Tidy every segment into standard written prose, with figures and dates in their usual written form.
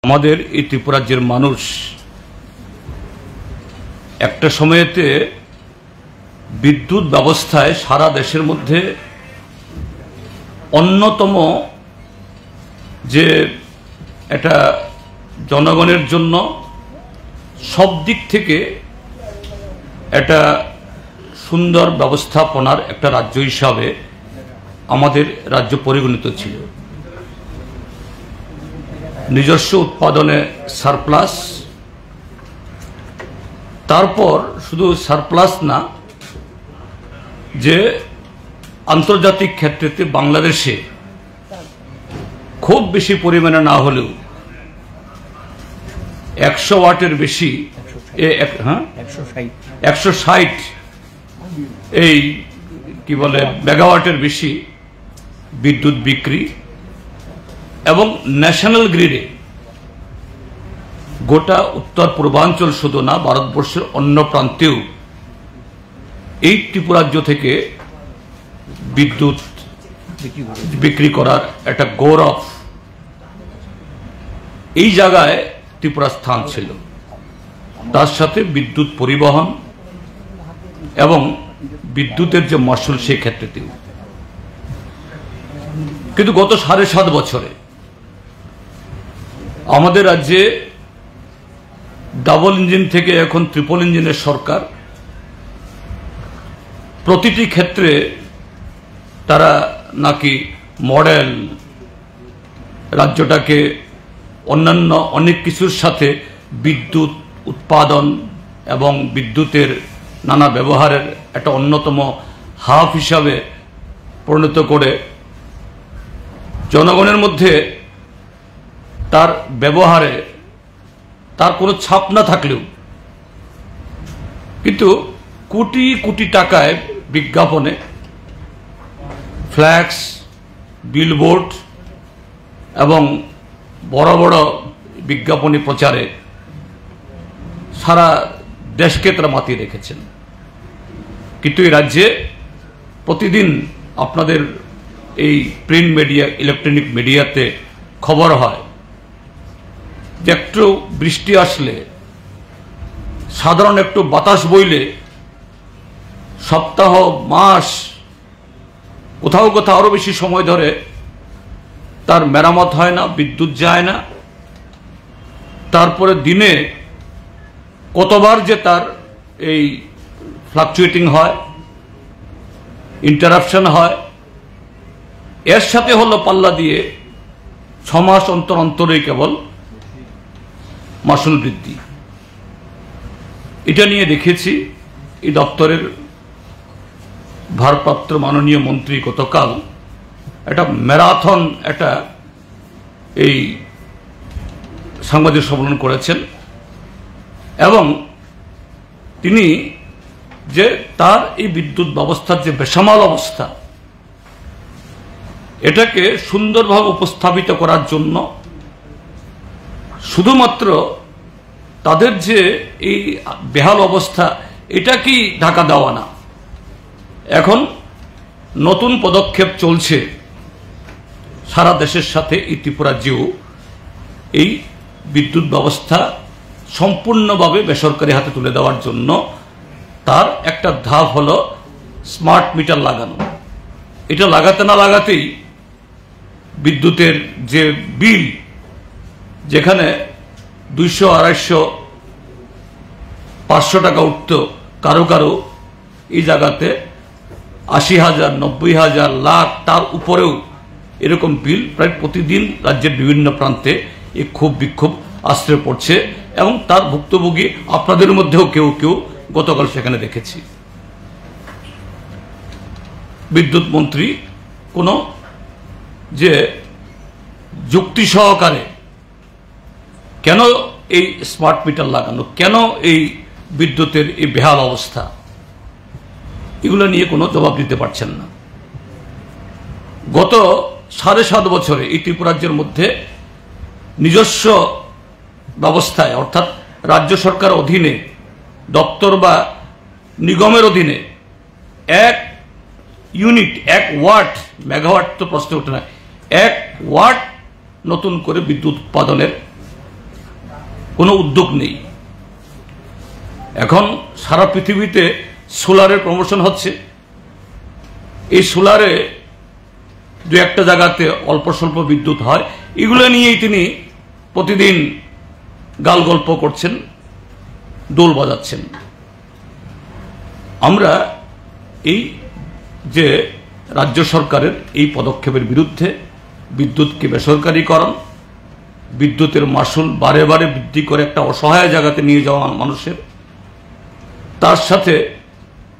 আমাদের এই ত্রিপুরা রাজ্যের মানুষ একটা সময়েতে বিদ্যুৎ ব্যবস্থায় সারা দেশের মধ্যে অন্যতম যে এটা জনগণের জন্য সব দিক থেকে একটা সুন্দর ব্যবস্থাপনার একটা রাজ্য হিসাবে আমাদের রাজ্য পরিগণিত ছিল। নিজস্ব উৎপাদনে সারপ্লাস, তারপর শুধু সারপ্লাস না, যে আন্তর্জাতিক ক্ষেত্রে বাংলাদেশে খুব বেশি পরিমাণে না হলেও 100 ওয়াটের বেশি, 160 এই কি বলে মেগাওয়াটের বেশি বিদ্যুৎ বিক্রি এবং ন্যাশনাল গ্রিডে গোটা উত্তর পূর্বাঞ্চল শুধু না, ভারতবর্ষের অন্য প্রান্তেও এই ত্রিপুরা রাজ্য থেকে বিদ্যুৎ বিক্রি করার একটা গৌরব, এই জায়গায় ত্রিপুরার স্থান ছিল। তার সাথে বিদ্যুৎ পরিবহন এবং বিদ্যুতের যে মাসুল সেই ক্ষেত্রেতেও। কিন্তু গত 7.5 বছরে আমাদের রাজ্যে ডাবল ইঞ্জিন থেকে এখন ট্রিপল ইঞ্জিনের সরকার, প্রতিটি ক্ষেত্রে তারা নাকি মডেল রাজ্যটাকে অন্যান্য অনেক কিছুর সাথে বিদ্যুৎ উৎপাদন এবং বিদ্যুতের নানা ব্যবহারের একটা অন্যতম হাব হিসাবে পরিণত করে জনগণের মধ্যে তার ব্যবহারে তার কোনো ছাপ না থাকলেও কিন্তু কোটি কোটি টাকায় বিজ্ঞাপনে, ফ্ল্যাক্স, বিলবোর্ড এবং বড় বড় বিজ্ঞাপনী প্রচারে সারা দেশকে তারা মাতিয়ে রেখেছেন। কিন্তু এই রাজ্যে প্রতিদিন আপনাদের এই প্রিন্ট মিডিয়া, ইলেকট্রনিক মিডিয়াতে খবর হয় যে একটু বৃষ্টি আসলে, সাধারণ একটু বাতাস বইলে সপ্তাহ, মাস, কোথাও কোথাও আরো বেশি সময় ধরে তার মেরামত হয় না, বিদ্যুৎ যায় না। তারপরে দিনে কতবার যে তার এই ফ্লাকচুয়েটিং হয়, ইন্টারাপশন হয়, এর সাথে হলো পাল্লা দিয়ে 6 মাস অন্তর অন্তরেই কেবল মাসুল বৃদ্ধি। এটা নিয়ে দেখেছি এই দপ্তরের ভারপ্রাপ্ত মাননীয় মন্ত্রী গতকাল একটা ম্যারাথন একটা এই সাংবাদিক সম্মেলন করেছেন এবং তিনি যে তার এই বিদ্যুৎ ব্যবস্থার যে বেসামাল অবস্থা, এটাকে সুন্দরভাবে উপস্থাপিত করার জন্য শুধুমাত্র তাদের যে এই বেহাল অবস্থা, এটা কি ঢাকা দেওয়া না, এখন নতুন পদক্ষেপ চলছে সারা দেশের সাথে এই ত্রিপুরা রাজ্যেও এই বিদ্যুৎ ব্যবস্থা সম্পূর্ণভাবে বেসরকারি হাতে তুলে দেওয়ার জন্য। তার একটা ধাপ হলো স্মার্ট মিটার লাগানো। এটা লাগাতে না লাগাতেই বিদ্যুতের যে বিল, যেখানে 200, 250, 500 টাকা উঠত, কারো কারো এই জায়গাতে 80,000, 90,000, লাখ, তার উপরেও এরকম বিল প্রায় প্রতিদিন রাজ্যের বিভিন্ন প্রান্তে এই ক্ষোভ বিক্ষোভ আশ্রয় পড়ছে এবং তার ভুক্তভোগী আপনাদের মধ্যেও কেউ কেউ গতকাল সেখানে দেখেছি। বিদ্যুৎ মন্ত্রী কোনো যে যুক্তি সহকারে কেন এই স্মার্ট মিটার লাগানো, কেন এই বিদ্যুতের এই বেহাল অবস্থা, এগুলো নিয়ে কোনো জবাব দিতে পারছেন না। গত 7.5 বছরে এই ত্রিপুরা রাজ্যের মধ্যে নিজস্ব ব্যবস্থায়, অর্থাৎ রাজ্য সরকার অধীনে দপ্তর বা নিগমের অধীনে 1 ইউনিট, 1 ওয়াট, মেগাওয়াট তো প্রশ্ন ওঠে না, 1 ওয়াট নতুন করে বিদ্যুৎ উৎপাদনের কোনো উদ্যোগ নেই। এখন সারা পৃথিবীতে সোলারের প্রমোশন হচ্ছে। এই সোলারে দু একটা জায়গাতে অল্প স্বল্প বিদ্যুৎ হয়, এগুলো নিয়েই তিনি প্রতিদিন গাল গল্প করছেন, দোল বাজাচ্ছেন। আমরা এই যে রাজ্য সরকারের এই পদক্ষেপের বিরুদ্ধে, বিদ্যুৎকে বেসরকারীকরণ, বিদ্যুতের মাসুল বারে বারে বৃদ্ধি করে একটা অসহায় জায়গাতে নিয়ে যাওয়া মানুষের, তার সাথে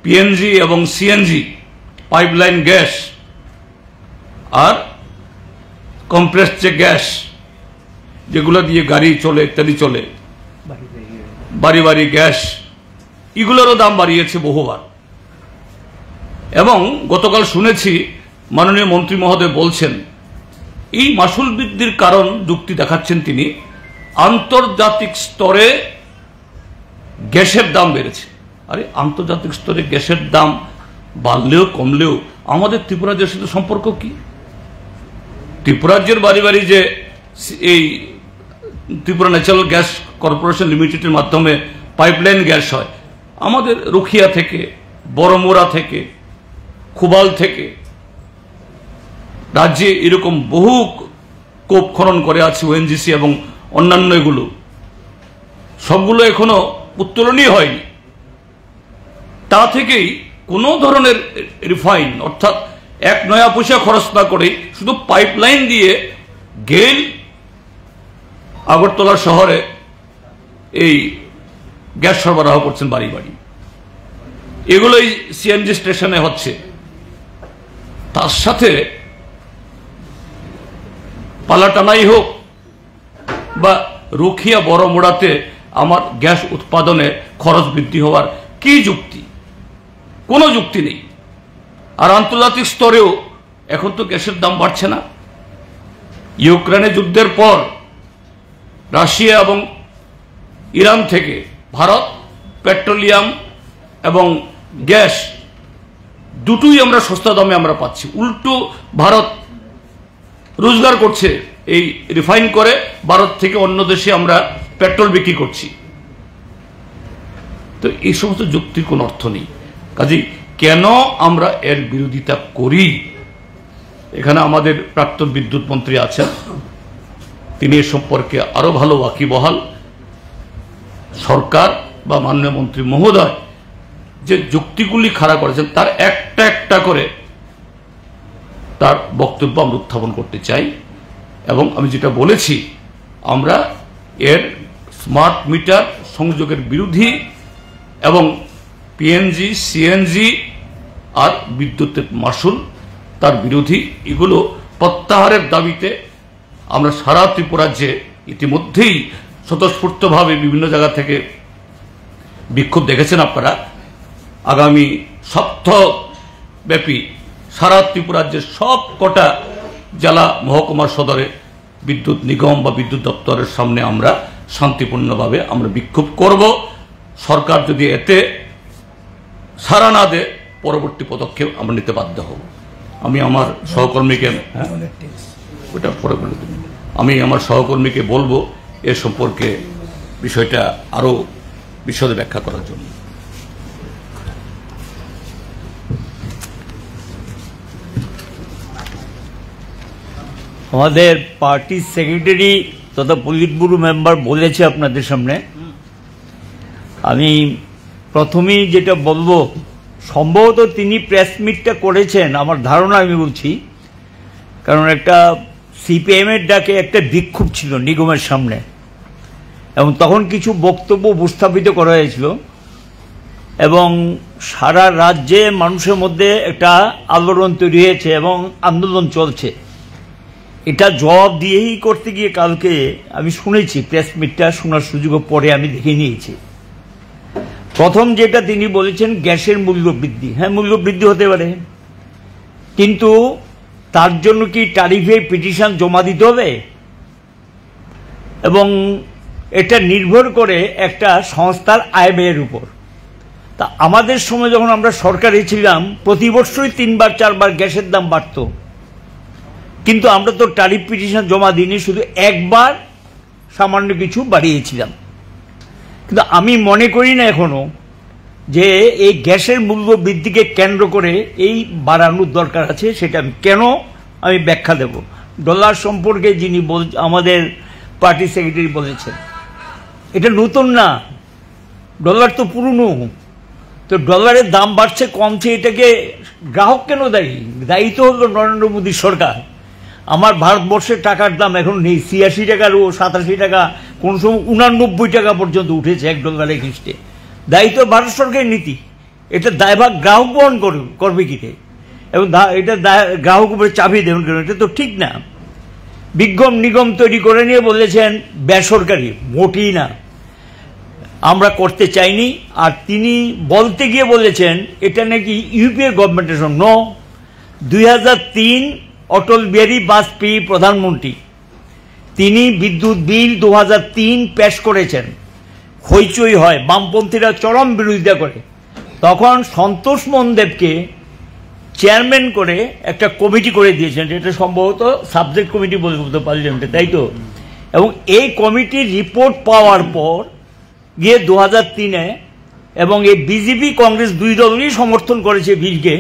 পিএনজি এবং সিএনজি পাইপলাইন গ্যাস আর কম্প্রেসড যে গ্যাস যেগুলো দিয়ে গাড়ি চলে ইত্যাদি চলে, বাড়ি বাড়ি গ্যাস, এগুলোরও দাম বাড়িয়েছে বহুবার। এবং গতকাল শুনেছি মাননীয় মন্ত্রী মহোদয় বলছেন এই মাসুল বৃদ্ধির কারণ যুক্তি দেখাচ্ছেন তিনি, আন্তর্জাতিক স্তরে গ্যাসের দাম বেড়েছে। আরে আন্তর্জাতিক স্তরে গ্যাসের দাম বাড়লেও কমলেও আমাদের ত্রিপুরা রাজ্যের সাথে সম্পর্ক কি? ত্রিপুরা রাজ্যের বাড়ি বাড়ি যে এই ত্রিপুরা ন্যাচারাল গ্যাস কর্পোরেশন লিমিটেডের মাধ্যমে পাইপলাইন গ্যাস হয়, আমাদের রুখিয়া থেকে, বড়মোড়া থেকে, খুবাল থেকে রাজ্যে এরকম বহু কোপ খনন করে আছে ওএনজিসি এবং অন্যান্য, এগুলো সবগুলো এখনো উত্তোলনই হয়নি। তা থেকেই কোনো ধরনের রিফাইন অর্থাৎ এক নয়া পয়সা খরচ না করে শুধু পাইপলাইন দিয়ে গেল আগরতলা শহরে এই গ্যাস সরবরাহ করছেন বাড়ি বাড়ি। এগুলোই সিএনজি স্টেশনে হচ্ছে। তার সাথে পালাটানাই হোক বা রুখিয়া বড়মোড়াতে আমার গ্যাস উৎপাদনে খরচ বৃদ্ধি হওয়ার কি যুক্তি? কোনো যুক্তি নেই। আর আন্তর্জাতিক স্তরেও এখন তো গ্যাসের দাম বাড়ছে না। ইউক্রেনের যুদ্ধের পর রাশিয়া এবং ইরান থেকে ভারত পেট্রোলিয়াম এবং গ্যাস দুটোই আমরা সস্তা দামে আমরা পাচ্ছি। উল্টো ভারত রোজগার করছে, এই রিফাইন করে ভারত থেকে অন্য দেশে আমরা পেট্রোল বিক্রি করছি। তো এই সমস্ত যুক্তির কোনো অর্থ নেই। কাজেই কেন আমরা এর বিরোধিতা করি? এখানে আমাদের প্রাক্তন বিদ্যুৎ মন্ত্রী আছেন, তিনি এ সম্পর্কে আরো ভালো ওয়াকিবহাল। সরকার বা মাননীয় মন্ত্রী মহোদয় যে যুক্তিগুলি খাড়া করেছেন তার একটা একটা করে তার বক্তব্য আমরা উত্থাপন করতে চাই। এবং আমি যেটা বলেছি, আমরা এর স্মার্ট মিটার সংযোগের বিরোধী এবং পিএনজি সিএনজি আর বিদ্যুতের মাসুল তার বিরোধী। এগুলো প্রত্যাহারের দাবিতে আমরা সারা ত্রিপুরা রাজ্যে ইতিমধ্যেই স্বতঃস্ফূর্তভাবে বিভিন্ন জায়গা থেকে বিক্ষোভ দেখেছেন আপনারা। আগামী সপ্তাহব্যাপী সারা ত্রিপুরা রাজ্যের সব কটা জেলা মহকুমার সদরে বিদ্যুৎ নিগম বা বিদ্যুৎ দপ্তরের সামনে আমরা শান্তিপূর্ণভাবে আমরা বিক্ষোভ করব। সরকার যদি এতে সাড়া না দেয় পরবর্তী পদক্ষেপ আমরা নিতে বাধ্য হব। আমি আমার সহকর্মীকে ওটা পরে বলে দেব, আমি আমার সহকর্মীকে বলবো এ সম্পর্কে বিষয়টা আরো বিশদে ব্যাখ্যা করার জন্য। আমাদের পার্টির সেক্রেটারি তথা পলিট ব্যুরো মেম্বার বলেছে আপনাদের সামনে। আমি প্রথমেই যেটা বলবো, সম্ভবত তিনি প্রেস মিটটা করেছেন আমার ধারণা, আমি বলছি, কারণ একটা সিপিএমের ডাকে একটা বিক্ষোভ ছিল নিগমের সামনে এবং তখন কিছু বক্তব্য উপস্থাপিত করা হয়েছিল এবং সারা রাজ্যে মানুষের মধ্যে একটা আলোড়ন তৈরি হয়েছে এবং আন্দোলন চলছে। এটা জবাব দিয়েই করতে গিয়ে কালকে আমি শুনেছি, প্রেস মিটটা শোনার সুযোগ পরে আমি দেখে নিয়েছি। প্রথম যেটা তিনি বলেছেন গ্যাসের মূল্য বৃদ্ধি, হ্যাঁ মূল্য বৃদ্ধি হতে পারে, কিন্তু তার জন্য কি ট্যারিফে পিটিশন জমা দিতে হবে? এবং এটা নির্ভর করে একটা সংস্থার আয় ব্যয়ের উপর। তা আমাদের সময় যখন আমরা সরকারে ছিলাম প্রতি বছরই 3-4 বার গ্যাসের দাম বাড়ত, কিন্তু আমরা তো ট্যারিফ পিটিশন জমা দিইনি, শুধু একবার সামান্য কিছু বাড়িয়েছিলাম। কিন্তু আমি মনে করি না এখনো যে এই গ্যাসের মূল্য বৃদ্ধিকে কেন্দ্র করে এই বাড়ানোর দরকার আছে। সেটা আমি ব্যাখ্যা দেব। ডলার সম্পর্কে যিনি আমাদের পার্টি সেক্রেটারি বলেছেন, এটা নতুন না, ডলার তো পুরনো। তো ডলারের দাম বাড়ছে কমছে, এটাকে গ্রাহক কেন দায়ী? দায়ী তো হলো নরেন্দ্র মোদী সরকার। আমার ভারতবর্ষের টাকার দাম এখন নেই 86 টাকার, 87 টাকা, কোন সময় 89 টাকা পর্যন্ত উঠেছে $1 এগেইনস্টে। দায়ী তো ভারত সরকারের নীতি। এটা দায়ভাগ গ্রাহক বহন করবে কি? এবং এটা গ্রাহক উপরে চাপিয়ে দেবেন কেন? এটা তো ঠিক না। বিজ্ঞম নিগম তৈরি করে নিয়ে বলেছেন বেসরকারি, মোটেই না, আমরা করতে চাইনি। আর তিনি বলতে গিয়ে বলেছেন এটা নাকি ইউপিএ গভর্নমেন্টের জন্য। 2003 অটল বিহারী বাজপেয়ী প্রধানমন্ত্রী, তিনি বিদ্যুৎ বিল 2003 পেশ করেছেন। হইচই হয়, বামপন্থীরা চরম বিরোধিতা করে। তখন সন্তোষ মোহন দেবকে চেয়ারম্যান করে একটা কমিটি করে দিয়েছেন, এটা সম্ভবত সাবজেক্ট কমিটি বলতে পার্লামেন্টে, তাই তো? এবং এই কমিটির রিপোর্ট পাওয়ার পর গিয়ে 2003-এ, এবং এই বিজেপি কংগ্রেস দুই দলই সমর্থন করেছে বিলকে,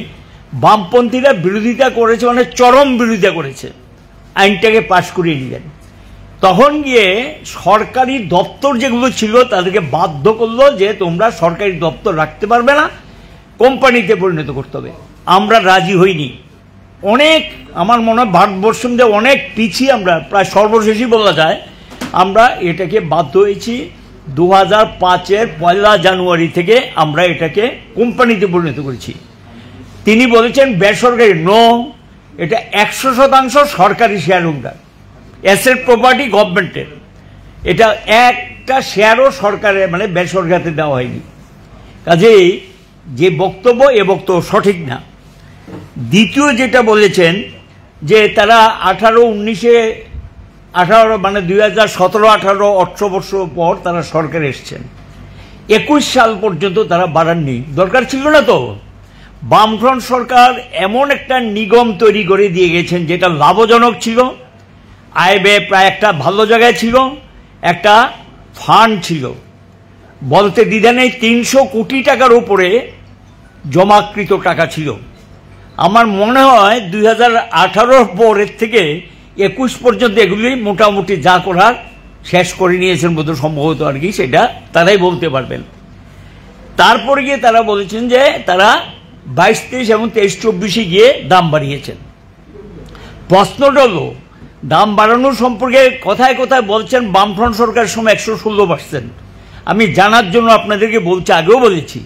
বামপন্থীরা বিরোধিতা করেছে, মানে চরম বিরোধিতা করেছে, আইনটাকে পাশ করিয়ে দিলেন। তখন গিয়ে সরকারি দপ্তর যেগুলো ছিল তাদেরকে বাধ্য করলো যে তোমরা সরকারি দপ্তর রাখতে পারবে না, কোম্পানিতে পরিণত করতে হবে। আমরা রাজি হইনি। অনেক, আমার মনে হয় ভারতবর্ষ মধ্যে অনেক পিছিয়ে আমরা, প্রায় সর্বশেষই বলা যায়। আমরা এটাকে বাধ্য হয়েছি 2005-এর 1 জানুয়ারি থেকে আমরা এটাকে কোম্পানিতে পরিণত করেছি। তিনি বলেছেন বেসরকারি, নো, এটা 100% সরকারি শেয়ার হোল্ডার, অ্যাসেট প্রপার্টি গভর্নমেন্টের। এটা একটা শেয়ারও সরকারের, মানে বেসরকারিতে দেওয়া হয়নি। কাজেই যে বক্তব্য, এ বক্তব্য সঠিক না। দ্বিতীয় যেটা বলেছেন যে তারা 18 মানে 2017-18 অর্থ বর্ষ পর তারা সরকারে এসছেন, 21 সাল পর্যন্ত তারা বাড়াননি। দরকার ছিল না তো। বামফ্রন্ট সরকার এমন একটা নিগম তৈরি করে দিয়ে গেছেন যেটা লাভজনক ছিল, আয় ব্যয় প্রায় একটা ভালো জায়গায় ছিল, একটা ফান্ড ছিল। বলতে দ্বিধা নেই, 300 কোটি টাকার উপরে জমাকৃত টাকা ছিল। আমার মনে হয় 2018 পরের থেকে 21 পর্যন্ত এগুলি মোটামুটি যা করার শেষ করে নিয়েছেন বোধ সম্ভবত, আর কি সেটা তারাই বলতে পারবেন। তারপরে গিয়ে তারা বলেছেন যে তারা 22-23 এবং 23-24-এ গিয়ে দাম বাড়িয়েছেন। প্রশ্নটা হলো, দাম বাড়ানোর সম্পর্কে কথায় কথায় বলছেন বামফ্রন্ট সরকারের সময় 116%। আমি জানার জন্য আপনাদেরকে বলছি, আগেও বলেছি,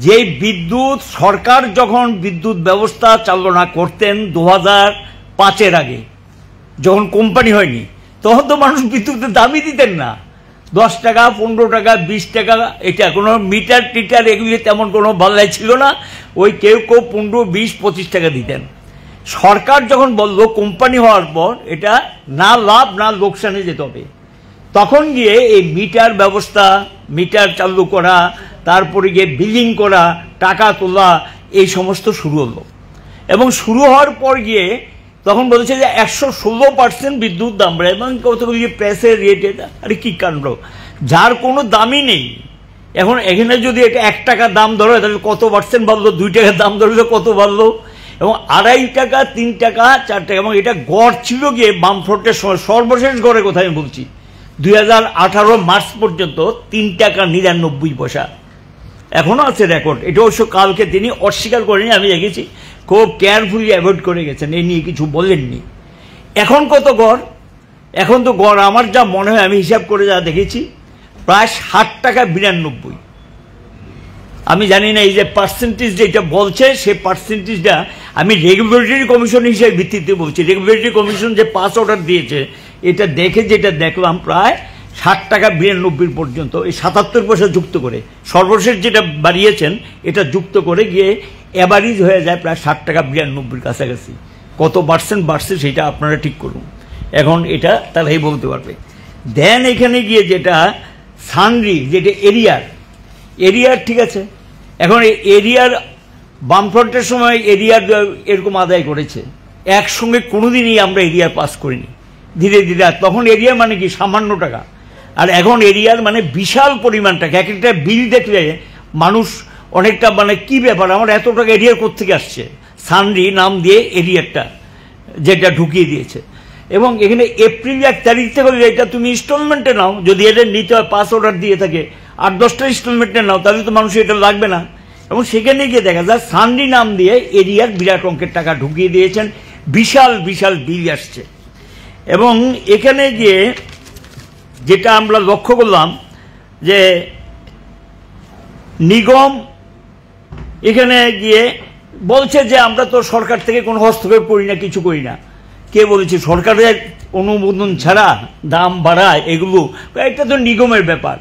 যে বিদ্যুৎ সরকার যখন বিদ্যুৎ ব্যবস্থা চালনা করতেন 2005-এর আগে, যখন কোম্পানি হয়নি, তখন তো মানুষ বিদ্যুতের দামই দিতেন না। 10 টাকা, 15 টাকা, 20 টাকা, এটা কোনো মিটার টিটার এগুলি তেমন কোনো বাল্লাই ছিল না। ওই কেউ 15, 20, 25 টাকা দিতেন। সরকার যখন বলল কোম্পানি হওয়ার পর এটা না লাভ না লোকসানে যেতে হবে, তখন গিয়ে এই মিটার ব্যবস্থা, মিটার চালু করা, তারপরে গিয়ে বিলিং করা, টাকা তোলা, এই সমস্ত শুরু হলো। এবং শুরু হওয়ার পর গিয়ে তখন বলেছে যে 116% বিদ্যুৎ দাম বাড়ে, এবং কতগুলি প্রেসের রেট, আরে কি কাণ্ড, যার কোনো দামই নেই। এখন এখানে যদি এটা 1 টাকা দাম ধরে তাহলে কত পার্সেন্ট বাড়লো, 2 টাকার দাম ধরলে কত বাড়লো, এবং 2.5 টাকা, 3 টাকা, 4 টাকা। এবং এটা গড় ছিল গিয়ে বামফ্রন্টের সর্বশেষ গড়ের কথা আমি বলছি, 2018 মার্চ পর্যন্ত 3 টাকা 99 পয়সা এখনো আছে রেকর্ড। এটা অবশ্য কালকে তিনি অস্বীকার করেনি, আমি দেখেছি, খুব কেয়ারফুলি অ্যাভয়েড করে গেছেন, এই নিয়ে কিছু বলেননি। এখন কত গড়? এখন তো গড় আমার যা মনে হয়, আমি হিসাব করে যা দেখেছি, প্রায় 60 টাকা 92। আমি জানি না এই যে পার্সেন্টেজ যেটা বলছে, সে পার্সেন্টেজটা আমি রেগুলেটরি কমিশন হিসেবে ভিত্তিতে বলছি। রেগুলেটরি কমিশন যে পাস অর্ডার দিয়েছে, এটা দেখে যেটা দেখলাম প্রায় 60 টাকা 92 পর্যন্ত, এই 77 পয়সা যুক্ত করে সর্বশেষ যেটা বাড়িয়েছেন এটা যুক্ত করে গিয়ে অ্যাভারেজ হয়ে যায় প্রায় 60 টাকা 92 কাছাকাছি। কত পার্সেন্ট বাড়ছে সেটা আপনারা ঠিক করুন, এখন এটা তারাই বলতে পারবে। দেন এখানে গিয়ে যেটা সানরি, যেটা এরিয়ার ঠিক আছে। এখন এরিয়ার বামফ্রন্টের সময় এরিয়ার এরকম আদায় করেছে, একসঙ্গে কোনোদিনই আমরা এরিয়ার পাস করিনি, ধীরে ধীরে। তখন এরিয়া মানে কি সামান্য টাকা, আর এখন এরিয়ার মানে বিশাল পরিমাণ টাকা, এক একটা বিল দেখলে মানুষ অনেকটা মানে কি ব্যাপার, আমার এত টাকা এরিয়ার কোত্থেকে আসছে, সানরি নাম দিয়ে এরিয়ারটা যেটা ঢুকিয়ে দিয়েছে। এবং এখানে এপ্রিল 1 তারিখ থেকে এটা তুমি ইনস্টলমেন্টে নাও, যদি এটা নিতে হয় 5 অর্ডার দিয়ে থাকে 8-10টা ইনস্টলমেন্টে নাও, তাহলে তো মানুষ এটা লাগবে না। এবং সেখানে গিয়ে দেখা যায় সানরি নাম দিয়ে এরিয়ার বিরাট অঙ্কের টাকা ঢুকিয়ে দিয়েছেন, বিশাল বিশাল বিল আসছে। এবং এখানে গিয়ে যেটা আমরা লক্ষ্য করলাম যে নিগম এখানে গিয়ে বলছে যে আমরা তো সরকার থেকে কোনো হস্তক্ষেপ করি না, কিছু করি না। কে বলেছে সরকারের অনুমোদন ছাড়া দাম বাড়ায়? এগুলো এটা তো নিগমের ব্যাপার।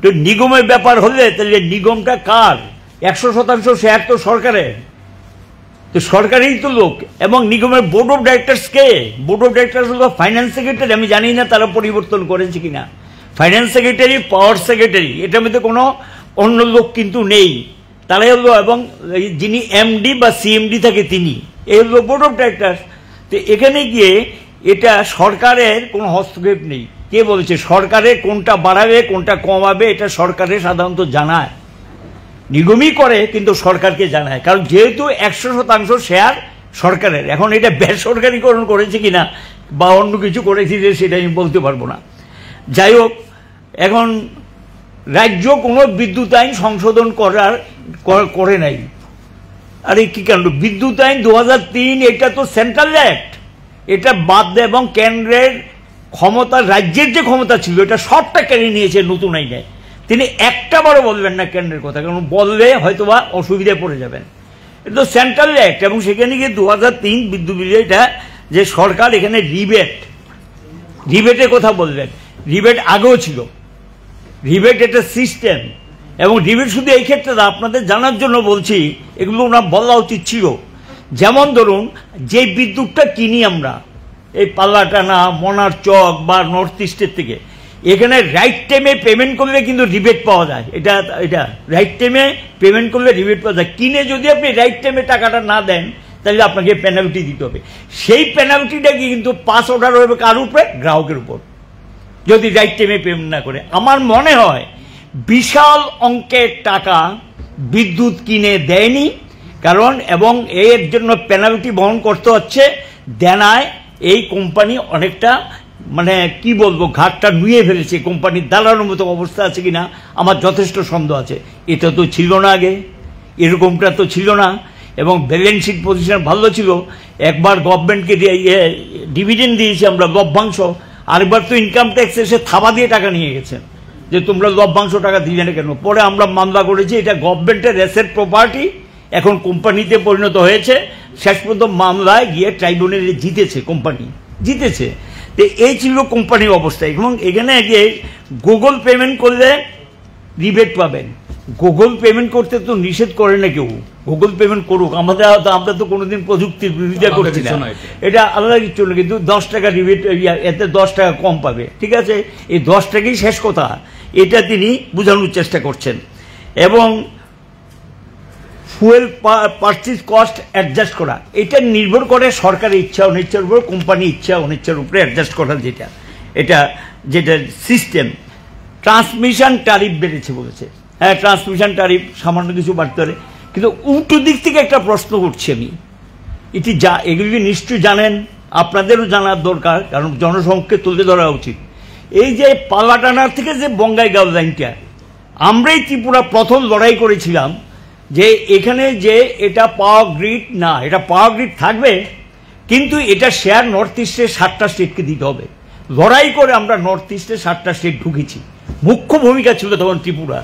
তো নিগমের ব্যাপার হলে তাহলে নিগমটা কার? 100% শেয়ার তো সরকারের, তো সরকারই তো লোক। এবং নিগমের board of directors K? Board of directors হলো ফাইন্যান্স সেক্রেটারি। আমি জানি না তারা পরিবর্তন করেছে কিনা। ফাইন্যান্স সেক্রেটারি, পাওয়ার সেক্রেটারি, এটার মধ্যে কোনো অন্য লোক কিন্তু নেই। তারাই হলো, এবং যিনি এমডি বা সিএমডি থাকে তিনি, এই হলো বোর্ড অফ ডাইরেক্টরস। তো এখানে গিয়ে এটা সরকারের কোনো হস্তক্ষেপ নেই। কে বলেছে সরকারের কোনটা বাড়াবে কোনটা কমাবে এটা সরকারের সাধারণত জানায়, নিগমই করে কিন্তু সরকারকে জানায়, কারণ যেহেতু 100% শেয়ার সরকারের। এখন এটা বেসরকারিকরণ করেছে কিনা বা অন্য কিছু করেছে যে সেটা আমি বলতে পারবো না। যাই হোক, এখন রাজ্য কোনো বিদ্যুৎ আইন সংশোধন করে নাই। আরে কি কাণ্ড! বিদ্যুৎ আইন 2003, এটা তো সেন্ট্রাল অ্যাক্ট, এটা বাদ দেয় এবং কেন্দ্রের ক্ষমতা, রাজ্যের যে ক্ষমতা ছিল এটা সবটা কেড়ে নিয়েছে নতুন আইনে। তিনি একটা বারও বলবেন না কেন্দ্রের কথা, কারণ বললে হয়তোবা অসুবিধায় পড়ে যাবেন। এটা তো সেন্ট্রাল অ্যাক্ট। এবং সেখানে গিয়ে 2003 বিদ্যুৎ বিলে এটা যে সরকার এখানে রিবেটের কথা বলবেন। রিবেট আগেও ছিল, রিবেট এটা সিস্টেম। এবং রিবেট শুধু এই ক্ষেত্রে আপনাদের জানার জন্য বলছি, এগুলো ওনার বলা উচিত ছিল। যেমন ধরুন, যে বিদ্যুৎটা কিনি আমরা এই পাল্লাটানা, মনার চক বা নর্থ ইস্টের থেকে, এখানে রাইট টাইমে পেমেন্ট করলে কিন্তু রিবেট পাওয়া যায়। এটা রাইট টাইমে পেমেন্ট করলে রিবেট পাওয়া যায়। কিনে যদি আপনি রাইট টাইমে টাকাটা না দেন তাহলে আপনাকে পেনাল্টি দিতে হবে। সেই পেনাল্টিটা কিন্তু 5 অর্ডার হবে কার উপরে? গ্রাহকের উপর, যদি রাইট টাইমে পেমেন্ট না করে। আমার মনে হয় বিশাল অঙ্কের টাকা বিদ্যুৎ কিনে দেয়নি, কারণ এবং এর জন্য পেনাল্টি বহন করতে হচ্ছে। দেনায় এই কোম্পানি অনেকটা মানে কি বলবো, ঘাটটা নুয়ে ফেলেছে। কোম্পানির দালানোর মতো অবস্থা আছে কিনা আমার যথেষ্ট সন্দেহ আছে। এটা তো ছিল না আগে, এরকমটা তো ছিল না। এবং ব্যালেন্স শিট পজিশন ভালো ছিল। একবার গভর্নমেন্টকে ডিভিডেন্ড দিয়েছি আমরা, লভ্যাংশ। আরেকবার তো ইনকাম ট্যাক্স এসে থাবা দিয়ে টাকা নিয়ে গেছেন যে তোমরা লভ্যাংশ টাকা দিলে না কেন। পরে আমরা মামলা করেছি, এটা গভর্নমেন্টের অ্যাসেট প্রপার্টি, এখন কোম্পানিতে পরিণত হয়েছে। শেষ পর্যন্ত মামলায় গিয়ে ট্রাইব্যুনালে জিতেছে, কোম্পানি জিতেছে। তো এই ছিল কোম্পানির অবস্থা। এবং এখানে গিয়ে গুগল পেমেন্ট করলে রিবেট পাবেন। গুগল পেমেন্ট করতে তো নিষেধ করে না কেউ, গুগল পেমেন্ট করুক। আমরা তো কোনোদিন প্রযুক্তির বিরোধিতা করছি না, এটা আলাদা কিছু না। কিন্তু 10 টাকা রিবেট, এতে 10 টাকা কম পাবে, ঠিক আছে। এই 10 টাকাই শেষ কথা, এটা তিনি বোঝানোর চেষ্টা করছেন। এবং ফুয়েল পারচেজ কস্ট অ্যাডজাস্ট করা, এটা নির্ভর করে সরকারের ইচ্ছা অনিচ্ছার উপর, কোম্পানির ইচ্ছা অনিচ্ছার উপরে অ্যাডজাস্ট করা, যেটা সিস্টেম। ট্রান্সমিশন ট্যারিফ বেড়েছে বলেছে। হ্যাঁ, ট্রান্সমিশন ট্যারিফ সামান্য কিছু বাড়তে পারে, কিন্তু উল্টো দিক থেকে একটা প্রশ্ন করছি আমি। এগুলি নিশ্চয়ই জানেন, আপনাদেরও জানার দরকার, কারণ জনসমক্ষে তুলে ধরা উচিত। এই যে পাল্লাটানার থেকে যে বঙ্গাইগাঁও লাইনটা, আমরাই ত্রিপুরা প্রথম লড়াই করেছিলাম যে এখানে যে এটা পাওয়ার গ্রিড না, এটা পাওয়ার গ্রিড থাকবে, কিন্তু এটা শেয়ার নর্থ ইস্টের 7টা স্টেটকে দিতে হবে। লড়াই করে আমরা নর্থ ইস্টের 7টা স্টেট ঢুকেছি। মুখ্য ভূমিকা ছিল তখন ত্রিপুরা।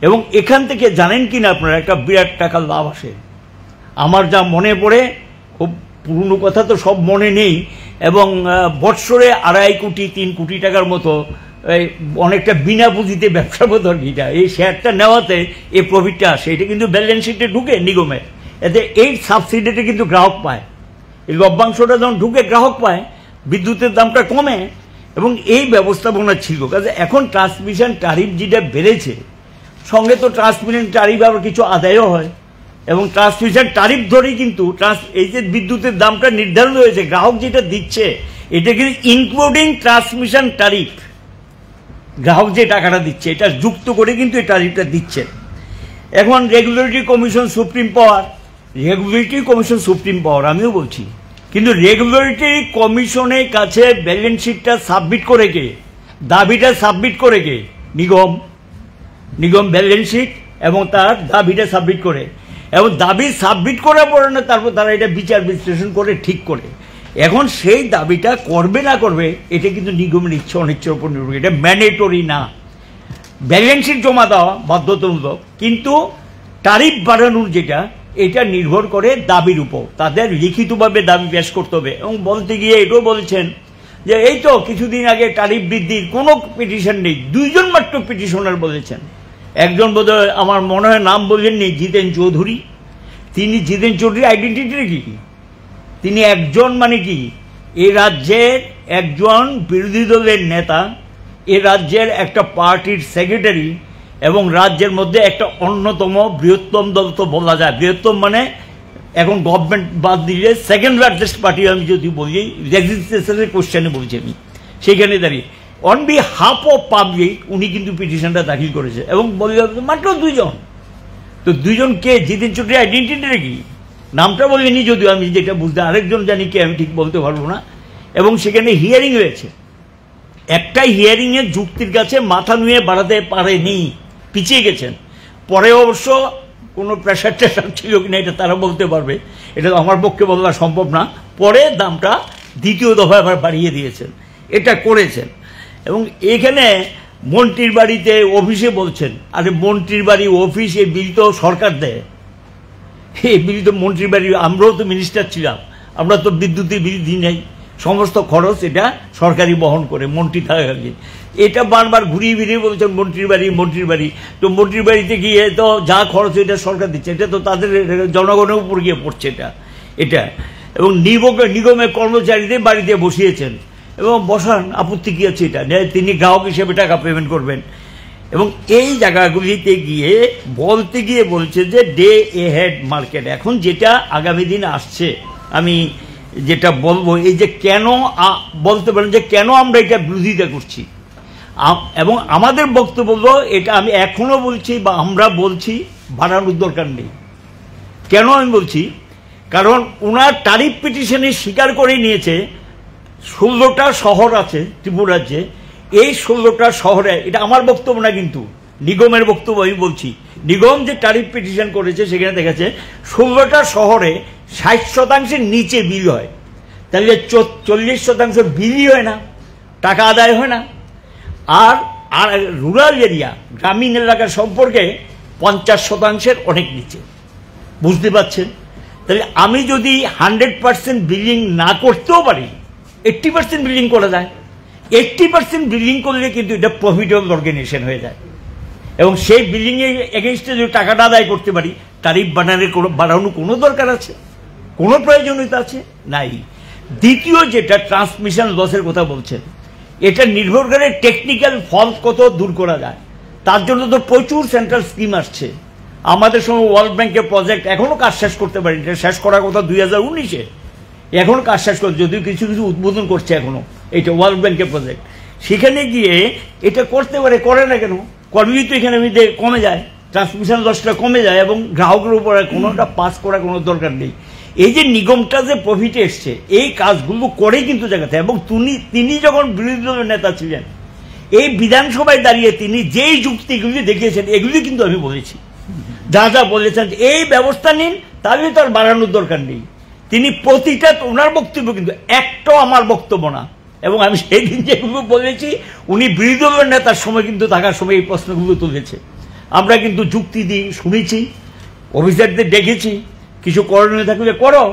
এবং এখান থেকে জানেন কি না আপনারা, একটা বিরাট টাকা লাভ আসে। আমার যা মনে পড়ে, খুব পুরনো কথা তো সব মনে নেই, এবং বৎসরে 2.5 কোটি 3 কোটি টাকার মতো অনেকটা বিনা পুঁজিতে ব্যবসা পদ্ধতিটা, এই শেয়ারটা নেওয়াতে এই প্রফিটটা আসে। এটা কিন্তু ব্যালেন্স শিটে ঢুকে নিগমে, এতে এই সাবসিডিটা কিন্তু গ্রাহক পায়। এই লভ্যাংশটা যখন ঢুকে গ্রাহক পায়, বিদ্যুতের দামটা কমে। এবং এই ব্যবস্থাপনা ছিল। কাজে এখন ট্রান্সমিশন ট্যারিফ যেটা বেড়েছে, সঙ্গে তো ট্রান্সমিশন ট্যারিফ আবার কিছু আদায়ও হয়। এবং ট্রান্সমিশন ট্যারিফ ধরেই কিন্তু এই যে বিদ্যুতের দামটা নির্ধারণ হয়েছে, গ্রাহক যেটা দিচ্ছে এটা কিন্তু ইনক্লুডিং ট্রান্সমিশন ট্যারিফ। গ্রাহক যে টাকাটা দিচ্ছে এটা যুক্ত করে কিন্তু এই ট্যারিফটা দিচ্ছেন। এখন রেগুলেটরি কমিশন সুপ্রিম পাওয়ার, রেগুলেটরি কমিশন সুপ্রিম পাওয়ার আমিও বলছি, কিন্তু রেগুলেটরি কমিশনের কাছে ব্যালেন্স শিটটা সাবমিট করে কে, দাবিটা সাবমিট করে কে? নিগম ব্যালেন্স শিট এবং তার দাবিটা সাবমিট করে, এবং দাবি সাবমিট করার পরে না তারপর তারা এটা বিচার বিশ্লেষণ করে ঠিক করে। এখন সেই দাবিটা করবে না করবে এটা কিন্তু নিগমের ইচ্ছা অনিচ্ছার উপর নির্ভর করে, এটা ম্যান্ডেটরি না। ব্যালেন্স শিট জমা দেওয়া বাধ্যতামূলক, কিন্তু ট্যারিফ বাড়ানোর যেটা এটা নির্ভর করে দাবির উপর, তাদের লিখিতভাবে দাবি পেশ করতে হবে। এবং বলতে গিয়ে এটাও বলছেন যে এই তো কিছুদিন আগে ট্যারিফ বৃদ্ধির কোনো পিটিশন নেই, 2 জন মাত্র পিটিশনার বলেছেন। একজন বোধহয় আমার মনে হয় নাম বললেননি, জিতেন চৌধুরী। তিনি জিতেন চৌধুরী আইডেন্টিটি কি? তিনি একজন মানে কি এই রাজ্যের একজন বিরোধী দলের নেতা, এ রাজ্যের একটা পার্টির সেক্রেটারি, এবং রাজ্যের মধ্যে একটা অন্যতম বৃহত্তম দল তো বলা যায়, বৃহত্তম মানে এখন গভর্নমেন্ট বাদ দিলে সেকেন্ড লার্জেস্ট পার্টি আমি যদি বলি, রেজিস্ট্রেশনের কোশ্চেনে বলছি আমি, সেখানে দাঁড়িয়ে অন বিহাফ অফ পাবলিক উনি কিন্তু পিটিশনটা দাখিল করেছে। এবং বলে মাত্র 2 জন, তো 2 জন কে? জিতেন চৌধুরী আইডেন্টিটিটা কি? নামটা বলিনি যদিও, আমি যেটা বুঝতে, আরেকজন জানি কে আমি ঠিক বলতে পারবো না। এবং সেখানে হিয়ারিং হয়েছে, একটাই হিয়ারিংয়ের যুক্তির কাছে মাথা নুয়ে বাড়াতে পারেনি, পিছিয়ে গেছেন। পরে অবশ্য কোনো প্রেশার টেশার ছিল কিনা এটা তারা বলতে পারবে, এটা তো আমার পক্ষে বলা সম্ভব না। পরে দামটা 2য় দফায় আবার বাড়িয়ে দিয়েছেন, এটা করেছেন। এবং এখানে মন্ত্রীর বাড়িতে অফিসে বলছেন, আরে মন্ত্রীর বাড়ি অফিস, এই বিল তো সরকার দেয়, এই বিল তো মন্ত্রীর বাড়ি, আমরাও তো মিনিস্টার ছিলাম, আমরা তো বিদ্যুতের বিল দিই নাই, সমস্ত খরচ এটা সরকারি বহন করে মন্ত্রী থাকাকালীন। এটা বারবার ঘুরিয়ে ফিরিয়ে বলছেন মন্ত্রীর বাড়ি, মন্ত্রীর বাড়ি। তো মন্ত্রীর বাড়িতে গিয়ে তো যা খরচ এটা সরকার দিচ্ছে, এটা তো তাদের জনগণের উপর গিয়ে পড়ছে এটা। এবং নিগমের কর্মচারীদের বাড়িতে বসিয়েছেন, এবং বসান, আপত্তি কী আছে? এটা তিনি গ্রাহক হিসেবে টাকা পেমেন্ট করবেন। এবং এই জায়গাগুলিতে গিয়ে বলতে গিয়ে বলছে যে ডে এহেড মার্কেট। এখন যেটা আগামী দিন আসছে, আমি যেটা বলবো, এই যে কেন বলতে পারেন যে কেন আমরা এটা বিরোধিতা করছি, এবং আমাদের বক্তব্য হলো এটা আমি এখনো বলছি বা আমরা বলছি বাড়ানোর দরকার নেই। কেন আমি বলছি? কারণ ওনার ট্যারিফ পিটিশনে স্বীকার করে নিয়েছে 16টা শহর আছে ত্রিপুরা রাজ্যে, এই 16টা শহরে, এটা আমার বক্তব্য না কিন্তু নিগমের বক্তব্য আমি বলছি, নিগম যে ট্যারিফ পিটিশন করেছে সেখানে দেখেছে 16টা শহরে 60% নিচে বিল হয়, তাহলে 40% বিলই হয় না, টাকা আদায় হয় না। আর রুরাল এরিয়া, গ্রামীণ এলাকার সম্পর্কে 50% অনেক নিচে, বুঝতে পারছেন? তাহলে আমি যদি 100% বিলিং না করতেও পারি, 80% বিলিং করা যায়, 80% বিলিং করলে কিন্তু এটা প্রফিটেবল অর্গানাইজেশন হয়ে যায়। এবং সেই বিলিংয়ের এগেনস্টে যদি টাকাটা আদায় করতে পারি, ট্যারিফ বাড়ানোর কোনো দরকার আছে, কোনো প্রয়োজনীয়তা আছে নাই। দ্বিতীয় যেটা ট্রান্সমিশন লসের কথা বলছেন, এটা নির্ভর করে টেকনিক্যাল ফল্ট কত দূর করা যায়, তার জন্য তো প্রচুর সেন্ট্রাল স্কিম আসছে। আমাদের সময় ওয়ার্ল্ড ব্যাংকের প্রজেক্ট এখনও কাজ শেষ করতে পারি, এটা শেষ করার কথা 2019-এ, এখনও কাজ শেষ করছে, যদিও কিছু কিছু উদ্বোধন করছে এখনও, এটা ওয়ার্ল্ড ব্যাংকের প্রজেক্ট। সেখানে গিয়ে এটা করতে পারে, করে না কেন? করলেই তো এখানে কমে যায়, ট্রান্সমিশন লসটা কমে যায়, এবং গ্রাহকের উপর কোনোটা পাস করার কোনো দরকার নেই। এই যে নিগমটা যে প্রফিটে এসছে, এই কাজগুলো করেই কিন্তু জায়গাতে। এবং তিনি যখন বিরোধী দলের নেতা ছিলেন, এই বিধানসভায় দাঁড়িয়ে তিনি যেই যুক্তিগুলি দেখিয়েছেন, এগুলি কিন্তু আমি বলেছি, যা যা বলেছেন এই ব্যবস্থা নিন, তাহলে তো আর বাড়ানোর দরকার নেই। তিনি প্রতিটা, ওনার বক্তব্য কিন্তু একটাও আমার বক্তব্য না। এবং আমি সেই দিন যেগুলো বলেছি, উনি বিরোধী দলের নেতার সময় কিন্তু থাকার সময় এই প্রশ্নগুলো তুলেছে। আমরা কিন্তু যুক্তি দিয়ে শুনেছি, অফিসারদের দেখেছি, কিছু করণীয় থাকলে করো,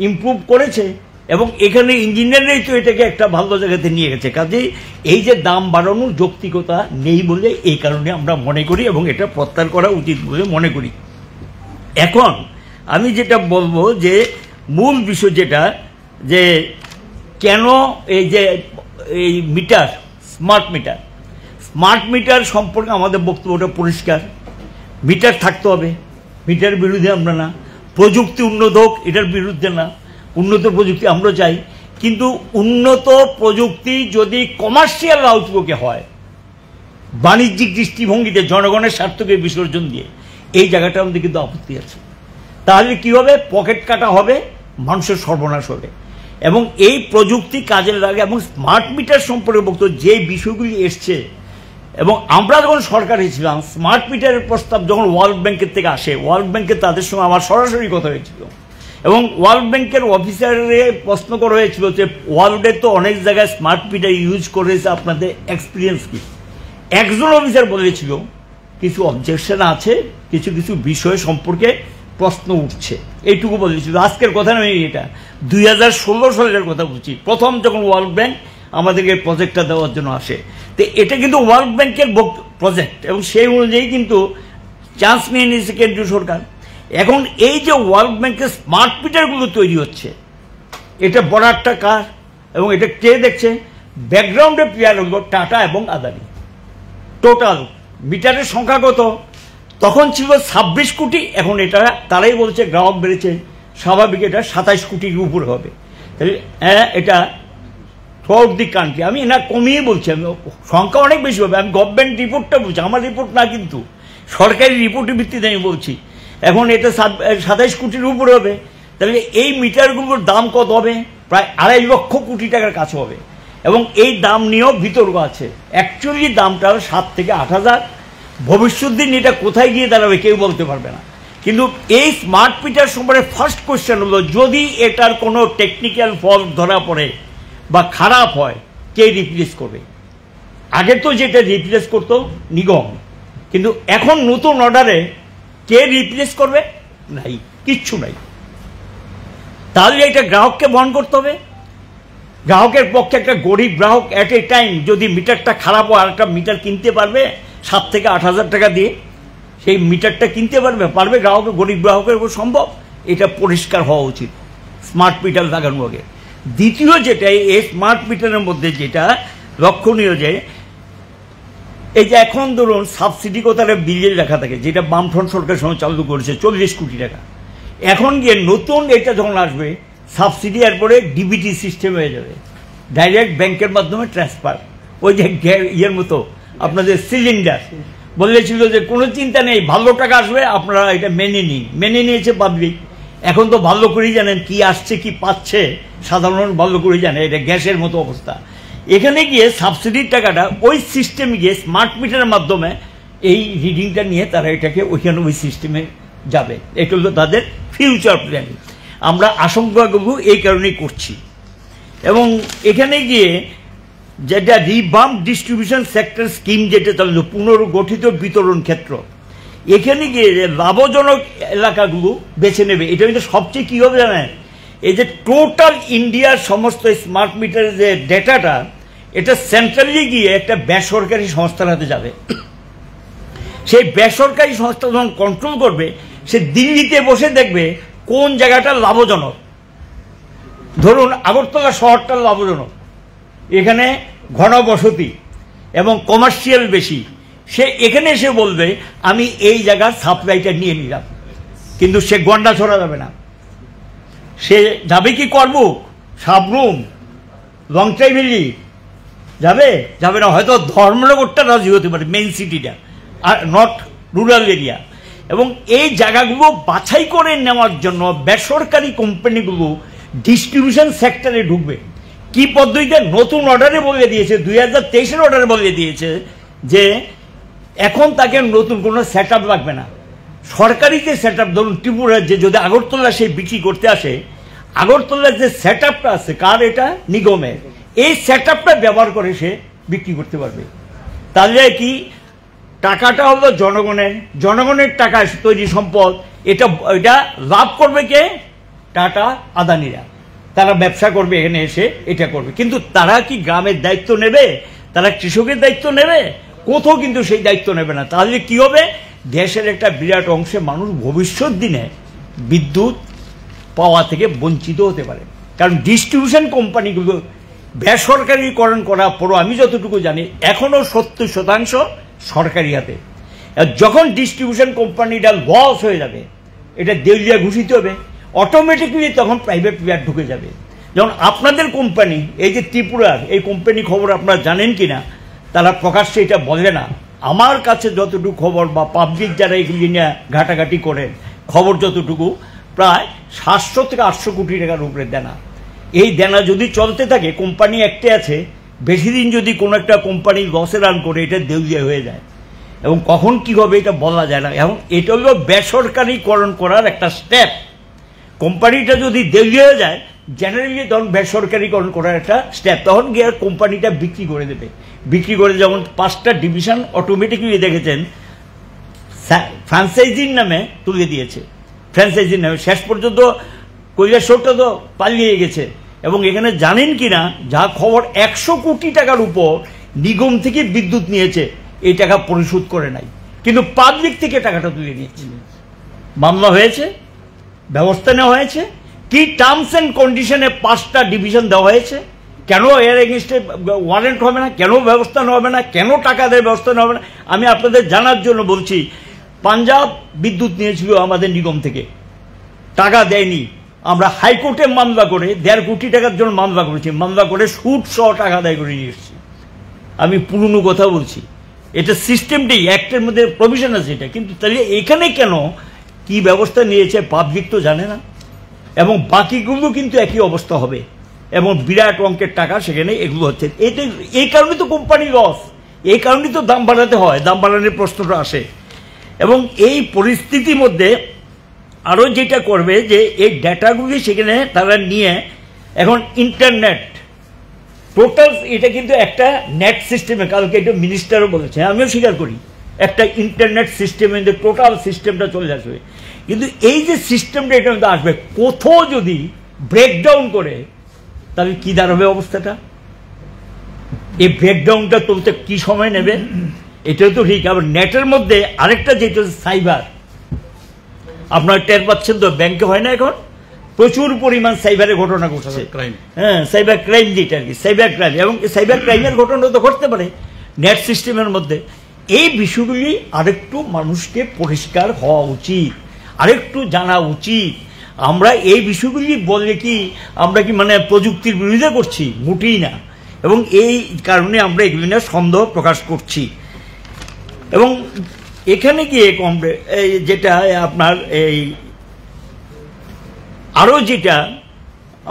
ইমপ্রুভ করেছে। এবং এখানে ইঞ্জিনিয়াররাই তো এটাকে একটা ভালো জায়গাতে নিয়ে গেছে। কাজেই এই যে দাম বাড়ানোর যৌক্তিকতা নেই বলে এই কারণে আমরা মনে করি, এবং এটা প্রত্যাহার করা উচিত বলে মনে করি। এখন আমি যেটা বলবো যে মূল বিষয় যেটা, যে কেন এই যে এই মিটার, স্মার্ট মিটার সম্পর্কে আমাদের বক্তব্যটা পরিষ্কার। মিটার থাকতে হবে, মিটার বিরুদ্ধে আমরা না। প্রযুক্তি উন্নত হোক, এটার বিরুদ্ধে না, উন্নত প্রযুক্তি আমরা চাই। কিন্তু উন্নত প্রযুক্তি যদি কমার্শিয়াল আউটলুকে হয়, বাণিজ্যিক দৃষ্টিভঙ্গিতে জনগণের স্বার্থকে বিসর্জন দিয়ে, এই জায়গাটা আমাদের কিন্তু আপত্তি আছে। তাহলে কি হবে? পকেট কাটা হবে, মানুষের সর্বনাশ হবে। এবং এই প্রযুক্তি কাজে লাগে এবং স্মার্ট মিটার সম্পর্কে বক্তব্য যে বিষয়গুলি এসছে, এবং আমরা যখন সরকারে ছিলাম স্মার্ট মিটারের প্রস্তাব যখন ওয়ার্ল্ড ব্যাংকের থেকে আসে, ওয়ার্ল্ড ব্যাংকের তাদের সঙ্গে আমার সরাসরি কথা হয়েছিল এবং ওয়ার্ল্ড ব্যাংকের অফিসারে প্রশ্ন করা হয়েছিল যে ওয়ার্ল্ডের তো অনেক জায়গায় স্মার্ট মিটার ইউজ করেছে, আপনাদের এক্সপিরিয়েন্স কি? একজন অফিসার বলেছিল কিছু অবজেকশন আছে, কিছু কিছু বিষয় সম্পর্কে প্রশ্ন উঠছে, এইটুকু বলেছিল। আজকের কথা নয়, এটা 2016 সালের কথা বলছি, প্রথম যখন ওয়ার্ল্ড ব্যাংক আমাদেরকে প্রজেক্টটা দেওয়ার জন্য আসে। তো এটা কিন্তু ওয়ার্ল্ড ব্যাংকের প্রজেক্ট এবং সেই অনুযায়ী কিন্তু চান্স নিয়ে নিয়েছে কেন্দ্রীয় সরকার। এখন এই যে ওয়ার্ল্ড ব্যাংকের স্মার্ট মিটারগুলো তৈরি হচ্ছে, এটা বর্ডারটা কার এবং এটা কে দেখছে? ব্যাকগ্রাউন্ডে প্লেয়ার হলো টাটা এবং আদানি। টোটাল মিটারের সংখ্যা কত? তখন ছিল 26 কোটি, এখন এটা তারাই বলছে গ্রাহক বেড়েছে, স্বাভাবিক এটা 27 কোটির উপরে হবে। তাহলে এটা থ্রুআউট দি কান্ট্রি, আমি না কমিয়ে বলছি, আমি সংখ্যা অনেক বেশি হবে। আমি গভর্নমেন্ট রিপোর্টটা বলছি, আমার রিপোর্ট না, কিন্তু সরকারি রিপোর্টের ভিত্তিতে আমি বলছি। এখন এটা 27 কোটির উপরে হবে। তাহলে এই মিটারগুলোর দাম কত হবে? প্রায় 2.5 লক্ষ কোটি টাকার কাছে হবে। এবং এই দাম নিয়েও বিতর্ক আছে। অ্যাকচুয়ালি দামটা 7 থেকে 8 হাজার। ভবিষ্যৎ দিন এটা কোথায় গিয়ে দাঁড়াবে কেউ বলতে পারবে না। কিন্তু এই স্মার্ট মিটার সম্পর্কে ফার্স্ট কোয়েশ্চেন হলো, যদি এটার কোনো টেকনিক্যাল ফল্ট ধরা পড়ে বা খারাপ হয়, কে রিপ্লেস করবে? আগে তো যেটা রিপ্লেস করতো নিগম, কিন্তু এখন নতুন অর্ডারে কে রিপ্লেস করবে? নাই, কিচ্ছু নাই। তাহলে এটা গ্রাহককে বহন করতে হবে। গ্রাহকের পক্ষে একটা গরিব গ্রাহক অ্যাট এ টাইম যদি মিটারটা খারাপ হয়, আরেকটা মিটার কিনতে পারবে 7 থেকে 8 হাজার টাকা দিয়ে, সেই মিটারটা কিনতে পারবে গ্রাহকের, গরিব গ্রাহকের উপর সম্ভব? এটা পরিষ্কার হওয়া উচিত স্মার্ট মিটার লাগানো আগে। দ্বিতীয় যেটা, এই স্মার্ট মিটারের মধ্যে যেটা লক্ষণীয়, যে এই যে এখন ধরুন সাবসিডি কোথায় বিলে লেখা থাকে, যেটা বামফ্রন্ট সরকার সময় চালু করেছে 40 কোটি টাকা, এখন গিয়ে নতুন এটা যখন আসবে সাবসিডি এরপরে ডিবিটি সিস্টেম হয়ে যাবে, ডাইরেক্ট ব্যাংকের মাধ্যমে ট্রান্সফার। ওই যে ইয়ের মতো আপনাদের সিলিন্ডার বলেছিল যে কোনো চিন্তা নেই, ভালো টাকা আসবে, আপনারা এটা মেনে নিন। মেনে নিয়েছে পাবলিক। এখন তো ভালো করেই জানেন কি আসছে কি পাচ্ছে, সাধারণ ভালো করেই জানে, এটা গ্যাসের মতো অবস্থা। এখানে গিয়ে সাবসিডির টাকাটা ওই সিস্টেমে গিয়ে স্মার্ট মিটারের মাধ্যমে এই রিডিংটা নিয়ে তারা এটাকে ওইখানে ওই সিস্টেমে যাবে। এটা হলো তাদের ফিউচার প্ল্যানিং। আমরা আশঙ্কাগুলো এই কারণেই করছি। এবং এখানে গিয়ে যেটা রিভাম্প ডিস্ট্রিবিউশন সেক্টর স্কিম যেটা চালু, পুনর্গঠিত বিতরণ ক্ষেত্র, এখানে গিয়ে লাভজনক এলাকাগুলো বেছে নেবে। এটা কিন্তু সবচেয়ে কী হবে জানেন, এই যে টোটাল ইন্ডিয়ার সমস্ত স্মার্ট মিটারের যে ডেটাটা, এটা সেন্ট্রালি গিয়ে একটা বেসরকারি সংস্থার হাতে যাবে। সেই বেসরকারি সংস্থা যখন কন্ট্রোল করবে, সে দিল্লিতে বসে দেখবে কোন জায়গাটা লাভজনক। ধরুন আগরতলা শহরটা লাভজনক, এখানে ঘনবসতি এবং কমার্শিয়াল বেশি, সে এখানে এসে বলবে আমি এই জায়গার সাপ্লাইটা নিয়ে নিলাম। কিন্তু সে গন্ডা ছড়া যাবে না। সে যাবে কি করব, সাবরুম, লংটাইভেলি যাবে না, হয়তো ধর্মনগরটা রাজি হতে পারে, মেইন সিটিটা, আর নট রুরাল এরিয়া। এবং এই জায়গাগুলো বাছাই করে নেওয়ার জন্য বেসরকারি কোম্পানিগুলো ডিস্ট্রিবিউশন সেক্টরে ঢুকবে। কি পদ্ধতিতে? নতুন অর্ডারে বলে দিয়েছে, 2023-এর অর্ডারে বলে দিয়েছে যে এখন তাকে নতুন কোনো সেট আপ লাগবে না। সরকারি যে সেট আপ, ধরুন ত্রিপুরার যে যদি আগরতলা সে বিক্রি করতে আসে, আগরতলার যে সেট আপটা আছে কার? এটা নিগমের। এই সেট আপটা ব্যবহার করে সে বিক্রি করতে পারবে। তাহলে কি, টাকাটা হলো জনগণের টাকা তৈরি সম্পদ, এটা লাভ করবে কে? টাটা আদানিরা। তারা ব্যবসা করবে, এখানে এসে এটা করবে। কিন্তু তারা কি গ্রামের দায়িত্ব নেবে? তারা কৃষকের দায়িত্ব নেবে? কোথাও কিন্তু সেই দায়িত্ব নেবে না। তাহলে কি হবে? দেশের একটা বিরাট অংশে মানুষ ভবিষ্যৎ দিনে বিদ্যুৎ পাওয়া থেকে বঞ্চিত হতে পারে। কারণ ডিস্ট্রিবিউশন কোম্পানিগুলো বেসরকারিকরণ করার পরও আমি যতটুকু জানি এখনও 70% সরকারি হাতে। যখন ডিস্ট্রিবিউশন কোম্পানিটা লস হয়ে যাবে, এটা দেউলিয়া ঘোষিত হবে, অটোমেটিক্যালি তখন প্রাইভেট প্লেয়ার ঢুকে যাবে। যেমন আপনাদের কোম্পানি, এই যে ত্রিপুরার এই কোম্পানি, খবর আপনারা জানেন কিনা, তারা প্রকাশ্যে এটা বলে না, আমার কাছে যতটুকু খবর বা পাবলিক যারা এগুলি নিয়ে ঘাটাঘাটি করেন খবর যতটুকু, প্রায় 700 থেকে 800 কোটি টাকার উপরে দেনা। এই দেনা যদি চলতে থাকে, কোম্পানি একটে আছে, বেশি দিন যদি কোনো একটা কোম্পানি লসে রান করে এটা দেউলিয়া হয়ে যায়, এবং কখন কি হবে এটা বলা যায় না। এবং এটা হলো বেসরকারিকরণ করার একটা স্টেপ। কোম্পানিটা যদি দেউলিয়া হয়ে যায়, জেনারেলি তখন বেসরকারিকরণ করার একটা স্টেপ, তখন গিয়ে কোম্পানিটা বিক্রি করে দেবে। বিক্রি করে যেমন 5টা ডিভিশন অটোমেটিক্যালি দেখেছেন ফ্র্যাঞ্চাইজির নামে তুলে দিয়েছে, ফ্র্যাঞ্চাইজির নামে। শেষ পর্যন্ত কৈলাসহরটা তো পালিয়ে গেছে। এবং এখানে জানেন কি না, যা খবর 100 কোটি টাকার উপর নিগম থেকে বিদ্যুৎ নিয়েছে, এই টাকা পরিশোধ করে নাই, কিন্তু পাবলিক থেকে টাকাটা তুলে নিয়েছে। মামলা হয়েছে, ব্যবস্থা নেওয়া হয়েছে, কি টার্মস অ্যান্ড কন্ডিশনে 5টা ডিভিশন দেওয়া হয়েছে, কেন এর এগেনস্টে ওয়ারেন্ট হবে না, কেন ব্যবস্থা নেওয়া হবে না, কেন টাকা দেওয়ার ব্যবস্থা নেওয়া হবে না। আমি আপনাদের জানার জন্য বলছি, পাঞ্জাব বিদ্যুৎ নিয়েছিল আমাদের নিগম থেকে, টাকা দেয়নি। আমরা হাইকোর্টে মামলা করে 1.5 কোটি টাকার জন্য মামলা করেছি, মামলা করে সুদ সহ টাকা আদায় করে নিয়ে এসেছি। আমি পুরনো কথা বলছি, এটা সিস্টেমটাই, অ্যাক্টের মধ্যে প্রভিশন আছে এটা। কিন্তু তাহলে এখানে কেন কি ব্যবস্থা নিয়েছে পাবলিক তো জানে না, এবং বাকিগুলো কিন্তু একই অবস্থা হবে, এবং বিরাট অঙ্কের টাকা সেখানে এগুলো হচ্ছে। এটা এই কারণে তো কোম্পানি লস, এই কারণেই তো দাম বাড়াতে হয়, দাম বাড়ানোর প্রশ্নটা আসে। এবং এই পরিস্থিতির মধ্যে আরও যেটা করবে যে এই ডেটাগুলি সেখানে তারা নিয়ে এখন ইন্টারনেট টোটাল, এটা কিন্তু একটা নেট সিস্টেমে, কালকে এটা মিনিস্টারও বলেছে, আমিও স্বীকার করি, একটা ইন্টারনেট সিস্টেমে টোটাল সিস্টেমটা চলে আসবে। কিন্তু এই যে সিস্টেমটা এটা মধ্যে আসবে, কোথাও যদি ব্রেকডাউন করে তাহলে কি দাঁড়াবে অবস্থাটা? এই ব্রেকডাউনটা তুলতে কি সময় নেবে? এটাও তো ঠিক। আবার নেটের মধ্যে আরেকটা যেটা সাইবার, আপনারা টের পাচ্ছেন তো, ব্যাংকে হয় না এখন প্রচুর পরিমাণ সাইবারের ঘটনা ঘটছে। হ্যাঁ, সাইবার ক্রাইম যেটা আর কি, সাইবার ক্রাইম, এবং সাইবার ক্রাইমের ঘটনা তো ঘটতে পারে নেট সিস্টেমের মধ্যে। এই বিষয়গুলি আরেকটু মানুষকে পরিষ্কার হওয়া উচিত, আরেকটু জানা উচিত। আমরা এই বিষয়গুলি বললে কি আমরা কি মানে প্রযুক্তির বিরোধিতা করছি? মোটেই না। এবং এই কারণে আমরা এগুলি নিয়ে সন্দেহ প্রকাশ করছি। এবং এখানে গিয়ে যেটা আপনার এই আরও যেটা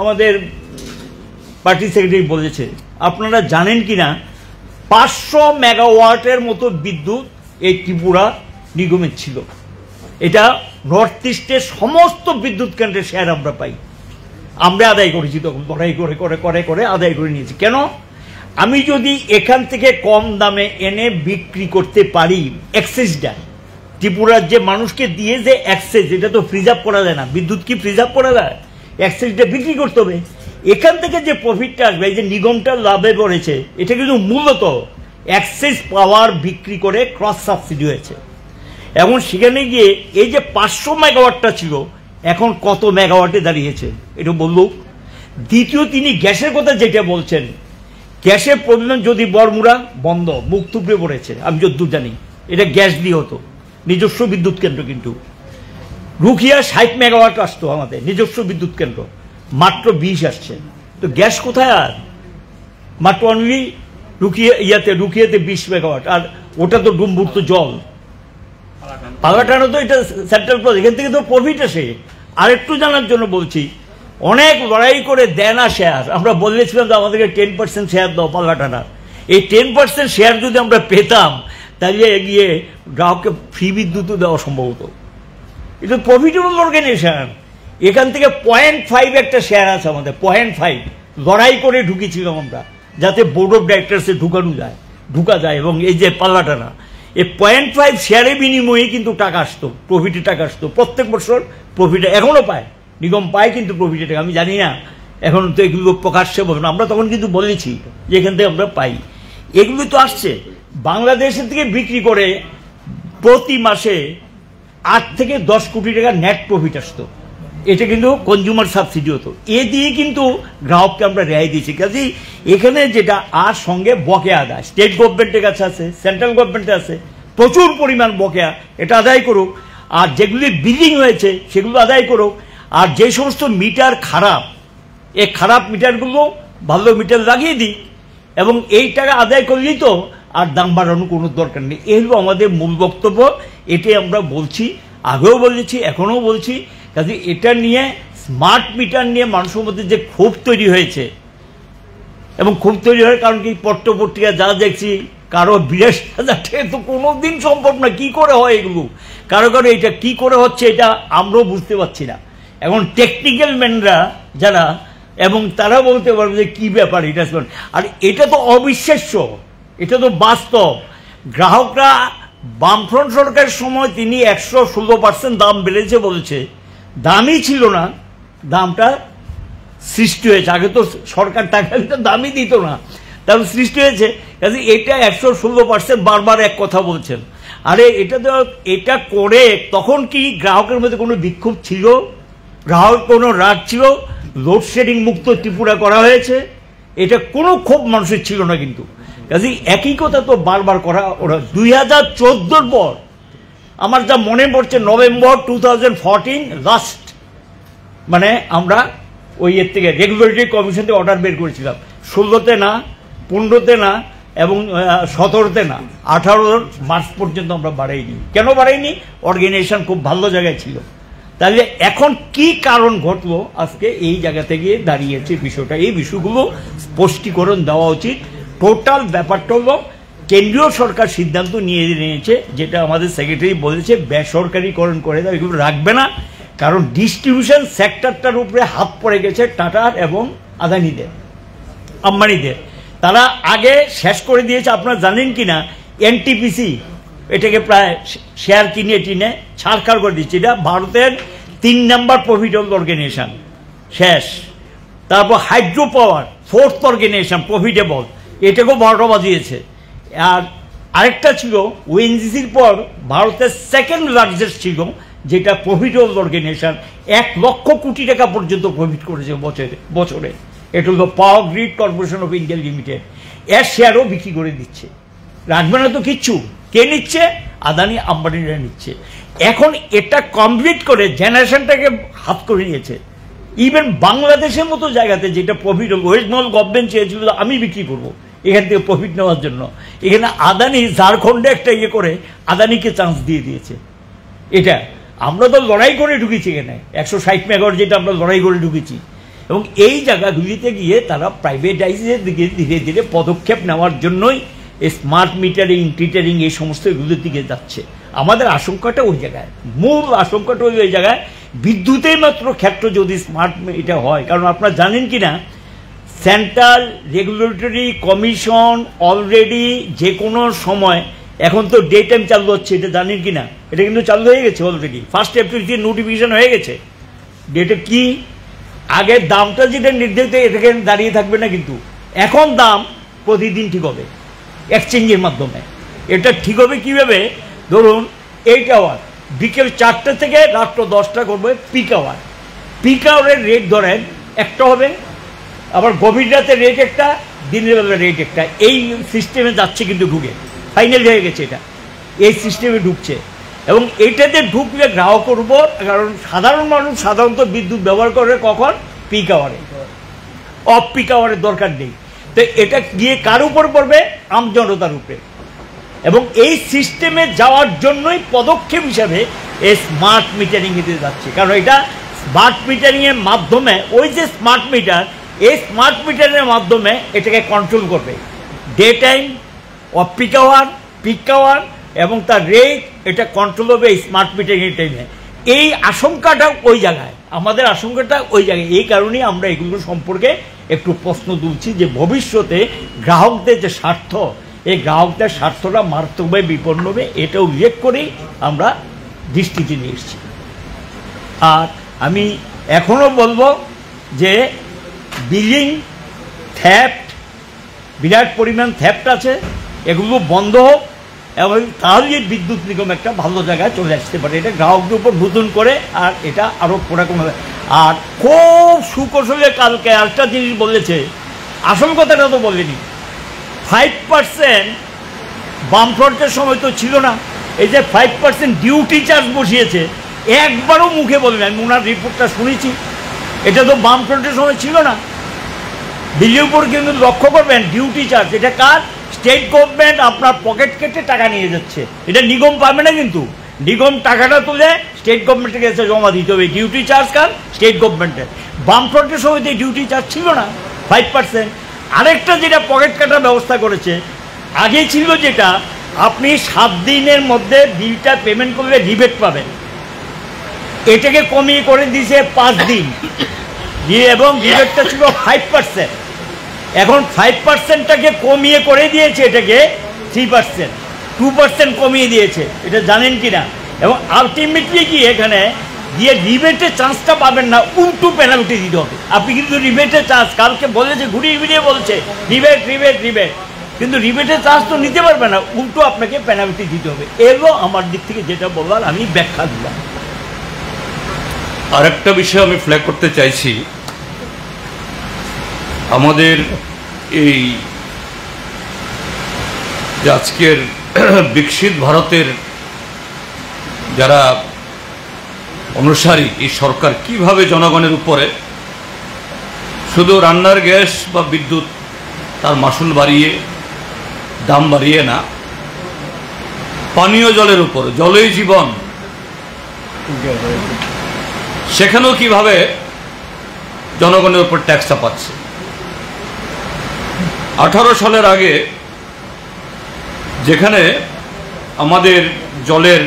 আমাদের পার্টি সেক্রেটারি বলেছে, আপনারা জানেন কি না 500 মেগাওয়াটের মতো বিদ্যুৎ এই ত্রিপুরা নিগমের ছিল। এটা নর্থ ইস্টের সমস্ত বিদ্যুৎ কেন্দ্রের শেয়ার আমরা পাই, আমরা আদায় করেছি, তখন লড়াই করে করে করে করে আদায় করে নিয়েছি। কেন? আমি যদি এখান থেকে কম দামে এনে বিক্রি করতে পারি, অ্যাক্সেসটা ত্রিপুরার যে মানুষকে দিয়ে যে অ্যাক্সেস, এটা তো প্রিজার্ভ করা যায় না, বিদ্যুৎ কি প্রিজার্ভ করা যায়? অ্যাক্সেসটা বিক্রি করতে হবে। এখান থেকে যে প্রফিটটা আসবে, এই যে নিগমটা লাভে পড়েছে, এটা কিন্তু মূলত অ্যাক্সেস পাওয়ার বিক্রি করে ক্রস সাবসিডি হয়েছে। এখন সেখানে গিয়ে এই যে 500 মেগাওয়াটটা ছিল, এখন কত মেগাওয়াটে দাঁড়িয়েছে এটা বললো। দ্বিতীয়, তিনি গ্যাসের কথা যেটা বলছেন, গ্যাসের প্রবলেম যদি বরমুড়া বন্ধ, মুখ থুবড়ে পড়েছে, আমি যতদূর জানি এটা গ্যাস দিয়ে হতো, নিজস্ব বিদ্যুৎ কেন্দ্র। কিন্তু রুখিয়া 60 মেগাওয়াট আসতো আমাদের নিজস্ব বিদ্যুৎ কেন্দ্র, মাত্র 20 আসছে। তো গ্যাস কোথায়? আর মাত্র অনলি রুখিয়াতে 20 মেগাওয়াট, আর ওটা তো ডুম্বুর তো জল, পাগাটানো তো এটা সেন্ট্রাল প্রজেক্ট, এখান থেকে তো প্রফিট আসে। আরেকটু জানার জন্য বলছি, অনেক লড়াই করে দেয় না শেয়ার। আমরা বলেছিলাম যে আমাদেরকে 10% শেয়ার দাও পাগাটানার। এই 10% শেয়ার যদি আমরা পেতাম, তাহলে গিয়ে গ্রাহককে ফ্রি বিদ্যুৎও দেওয়া সম্ভব হতো। এটা প্রফিটেবল অর্গানাইজেশন। এখান থেকে 0.5 একটা শেয়ার আছে আমাদের, 0.5 লড়াই করে ঢুকেছিলাম আমরা, যাতে বোর্ড অফ ডাইরেক্টরসে ঢুকা যায়। এবং এই যে পাল্লাটানা, এই 0.5 শেয়ারের বিনিময়ে কিন্তু টাকা আসতো, প্রফিটে টাকা আসতো প্রত্যেক বছর। প্রফিটে এখনো পায়, নিগম পায় কিন্তু প্রফিটে টাকা। আমি জানি না এখন তো এগুলো প্রকাশ্যে বলবো না, আমরা তখন কিন্তু বলেছি যে এখান থেকে আমরা পাই। এগুলো তো আসছে বাংলাদেশের থেকে বিক্রি করে, প্রতি মাসে 8 থেকে 10 কোটি টাকা নেট প্রফিট আসতো। এটা কিন্তু কনজিউমার সাবসিডি হতো, এ দিয়ে কিন্তু গ্রাহককে আমরা রেহাই দিয়েছি। কাজেই এখানে যেটা আর সঙ্গে বকেয়া আদায়, স্টেট গভর্নমেন্টের কাছে আছে, সেন্ট্রাল গভর্নমেন্টের আছে, প্রচুর পরিমাণ বকেয়া, এটা আদায় করুক। আর যেগুলি বিলিং হয়েছে সেগুলো আদায় করুক। আর যে সমস্ত মিটার খারাপ, এই খারাপ মিটারগুলো ভালো মিটার লাগিয়ে দিই, এবং এই টাকা আদায় করলেই তো আর দাম বাড়ানোর কোনো দরকার নেই। এই হলো আমাদের মূল বক্তব্য, এটাই আমরা বলছি, আগেও বলেছি, এখনও বলছি। কাজে এটা নিয়ে, স্মার্ট মিটার নিয়ে মানুষের মধ্যে যে ক্ষোভ তৈরি হয়েছে, এবং ক্ষোভ তৈরি হওয়ার কারণ কি, পত্রপত্রিকা যা দেখছি, কারো 82,000 টাকা তো কোনো দিন সম্ভব না, কি করে হয় এগুলো, কারো এটা কি করে হচ্ছে এটা আমরাও বুঝতে পারছি না। এখন টেকনিক্যাল ম্যানরা যারা, এবং তারা বলতে পারবে যে কী ব্যাপার এটা। আর এটা তো অবিশ্বাস্য, এটা তো বাস্তব। গ্রাহকরা বামফ্রন্ট সরকারের সময় তিনি 116% দাম বেড়েছে বলেছে, দামই ছিল না, দামটা সৃষ্টি হয়েছে। আগে তো সরকার টাকা দিতে দামই দিত না, তাহলে সৃষ্টি হয়েছে। কাজে এটা 116% বারবার এক কথা বলছেন। আরে এটা তো, এটা করে তখন কি গ্রাহকের মধ্যে কোনো বিক্ষোভ ছিল? গ্রাহক কোনো রাগ ছিল? লোডশেডিং মুক্ত ত্রিপুরা করা হয়েছে, এটা কোনো ক্ষোভ মানুষের ছিল না। কিন্তু কাজে একই কথা তো বারবার করা। ওরা 2014 পর, আমার যা মনে পড়ছে, নভেম্বর 2014 লাস্ট, মানে আমরা ওই এর থেকে রেগুলেটরি কমিশন থেকে অর্ডার বের করেছিলাম। 16তে না, 15তে না, এবং 17তে না, 18 মার্চ পর্যন্ত আমরা বাড়াইনি। কেন বাড়াইনি? অর্গানাইজেশন খুব ভালো জায়গায় ছিল। তাহলে এখন কি কারণ ঘটলো আজকে এই জায়গাতে গিয়ে দাঁড়িয়েছে বিষয়টা? এই বিষয়গুলো স্পষ্টীকরণ দেওয়া উচিত। টোটাল ব্যাপারটা হলো, কেন্দ্রীয় সরকার সিদ্ধান্ত নিয়েছে, যেটা আমাদের সেক্রেটারি বলেছে, বেসরকারিকরণ করে দেয়, এগুলো রাখবে না। কারণ ডিস্ট্রিবিউশন সেক্টরটার উপরে হাত পড়ে গেছে টাটার এবং আদানিদের, আম্বানিদের। তারা আগে শেষ করে দিয়েছে। আপনারা জানেন কি না, এনটিপিসি এটাকে প্রায় শেয়ার কিনে টিনে ছাড়খাড় করে দিচ্ছে। এটা ভারতের 3 নম্বর প্রফিটেবল অর্গানাইজেশন, শেষ। তারপর hydro power 4th organisation profitable, এটাকেও 12টা বাজিয়েছে। আর আরেকটা ছিল ওএনজিসির পর ভারতের 2nd লার্জেস্ট ছিল, যেটা প্রফিটেবল অর্গানাইজেশন, 1 লক্ষ কোটি টাকা পর্যন্ত প্রফিট করেছে বছরে। এটা হলো power grid corporation of India limited. এর শেয়ারও বিক্রি করে দিচ্ছে, রাখবে না তো কিচ্ছু। কে নিচ্ছে? আদানি আম্বানিরা নিচ্ছে। এখন এটা কমপ্লিট করে জেনারেশনটাকে হাত করে নিয়েছে। ইভেন বাংলাদেশের মতো জায়গাতে, যেটা প্রফিট, ওয়েস্ট বেঙ্গল গভর্নমেন্ট চেয়েছিল আমি বিক্রি করবো এখান থেকে প্রফিট নেওয়ার জন্য, এখানে আদানি ঝাড়খণ্ডে একটা ইয়ে করে আদানিকে চান্স দিয়ে দিয়েছে। এটা আমরা তো লড়াই করে ঢুকেছি এখানে, 160 মেগাওয়াট যেটা আমরা লড়াই করে ঢুকেছি। এবং এই জায়গাগুলিতে গিয়ে তারা প্রাইভেটাইজের দিকে ধীরে ধীরে পদক্ষেপ নেওয়ার জন্যই স্মার্ট মিটারিং, টিটারিং, এই সমস্ত এগুলোর দিকে যাচ্ছে। আমাদের আশঙ্কাটা ওই জায়গায়, মূল আশঙ্কাটা ওই জায়গায়। বিদ্যুতের মাত্র ক্ষেত্র যদি স্মার্ট এটা হয়, কারণ আপনারা জানেন কি না, সেন্ট্রাল রেগুলেটরি কমিশন অলরেডি যে কোনো সময়, এখন তো ডে টাইম চালু হচ্ছে, এটা জানেন কি না, এটা কিন্তু চালু হয়ে গেছে অলরেডি। 1 এপ্রিল থেকে নোটিফিকেশন হয়ে গেছে। ডেটা কি, আগে দামটা যেটা নির্ধারিত এটাকে দাঁড়িয়ে থাকবে না, কিন্তু এখন দাম প্রতিদিন ঠিক হবে এক্সচেঞ্জের মাধ্যমে। এটা ঠিক হবে কীভাবে? ধরুন 8 আওয়ার, বিকেল 4টা থেকে রাত্র 10টা করবে পিক আওয়ার। পিক আওয়ারের রেট ধরেন একটা হবে, আবার গভীর রাতের রেট একটা, দিনের বেলা রেট একটা। এই সিস্টেমে যাচ্ছে, কিন্তু ঢুকে ফাইনাল হয়ে গেছে এটা, এই সিস্টেমে ঢুকছে। এবং এইটাতে ঢুকলে গ্রাহকের উপর, কারণ সাধারণ মানুষ সাধারণত বিদ্যুৎ ব্যবহার করে কখন? পিক আওয়ারে, অফ পিক আওয়ারের দরকার নেই। তো এটা গিয়ে কার উপর পড়বে? আমজনতার উপরে। এবং এই সিস্টেমে যাওয়ার জন্যই পদক্ষেপ হিসাবে এই স্মার্ট মিটারিং এতে যাচ্ছে। কারণ এটা স্মার্ট মিটারিংয়ের মাধ্যমে, ওই যে স্মার্ট মিটার, এই স্মার্ট মিটারের মাধ্যমে এটাকে কন্ট্রোল করবে। Day time, off peak hour, peak hour, এবং তার রেট, এটা কন্ট্রোল হবে এই স্মার্ট মিটারিংয়ের টাইমে। এই আশঙ্কাটা ওই জায়গায়, আমাদের আশঙ্কাটা ওই জায়গায়। এই কারণেই আমরা এগুলো সম্পর্কে একটু প্রশ্ন তুলছি, যে ভবিষ্যতে গ্রাহকদের যে স্বার্থ, এই গ্রাহকদের স্বার্থটা মারাত্মকভাবে বিপন্ন হবে, এটা উল্লেখ করেই আমরা দৃষ্টিতে নিয়ে এসেছি। আর আমি এখনও বলবো যে বিলিং থ্যাফট, বিরাট পরিমাণ থ্যাফট আছে, এগুলো বন্ধ হোক, এবং তাহলে বিদ্যুৎ নিগম একটা ভালো জায়গায় চলে আসতে পারে। এটা গ্রাহকদের উপর নতুন করে, আর এটা আরও পড়া কমে। আর খুব সুকৌশলে কালকে আরেকটা জিনিস বলেছে, আসল কথাটা তো বলেনি। 5% বামফ্রন্টের সময় তো ছিল না, এই যে 5% ডিউটি চার্জ বসিয়েছে, একবারও মুখে বলেন। আমি ওনার রিপোর্টটা শুনেছি, এটা তো বামফ্রন্টের সময় ছিল না। দিল্লির উপর কিন্তু লক্ষ্য করবেন ডিউটি চার্জ, এটা কার? স্টেট গভর্নমেন্ট আপনার পকেট কেটে টাকা নিয়ে যাচ্ছে, এটা নিগম পাবে না, কিন্তু নিগম টাকাটা তুলে স্টেট গভর্নমেন্টের কাছে জমা দিতে হবে। ডিউটি চার্জ কার? স্টেট গভর্নমেন্টের। বামফ্রন্টের সময় ডিউটি চার্জ ছিল না 5%। আরেকটা যেটা পকেট কাটার ব্যবস্থা করেছে, আগে ছিল যেটা আপনি 7 দিনের মধ্যে বিলটা পেমেন্ট করলে রিবেট পাবেন, এটাকে কমিয়ে করে দিয়েছে 5 দিন, এবং রিবেটটা ছিল 5%। এখন 5%টাকে কমিয়ে করে দিয়েছে, এটাকে 3%, 2% কমিয়ে দিয়েছে, এটা জানেন কি না? এবং আলটিমেটলি কি এখানে দিয়ে রিবেটের চান্সটা পাবেন না, উল্টো পেনাল্টি দিতে হবে। আপনি কিন্তু রিবেটের চান্স, কালকে বলেছে, ঘুরিয়ে ঘুরিয়ে বলছে রিবেট রিবেট রিবেট, কিন্তু রিবেটের চান্স তো নিতে পারবে না, উল্টো আপনাকে পেনাল্টি দিতে হবে। এলো আমার দিক থেকে যেটা বললাম, আমি ব্যাখ্যা দিলাম। আরেকটা বিষয় আমি ফ্ল্যাগ করতে চাইছি, আমাদের এই যে আজকের বিকশিত ভারতের যারা অনুসারী, এই সরকার কিভাবে জনগণের উপরে শুধু রান্নার গ্যাস বা বিদ্যুৎ তার মাসুল বাড়িয়ে, দাম বাড়িয়ে না, পানীয় জলের উপর, জলই জীবন, সেখানেও কিভাবে জনগণের উপর ট্যাক্স চাপাচ্ছে। 18 সালের আগে যেখানে আমাদের জলের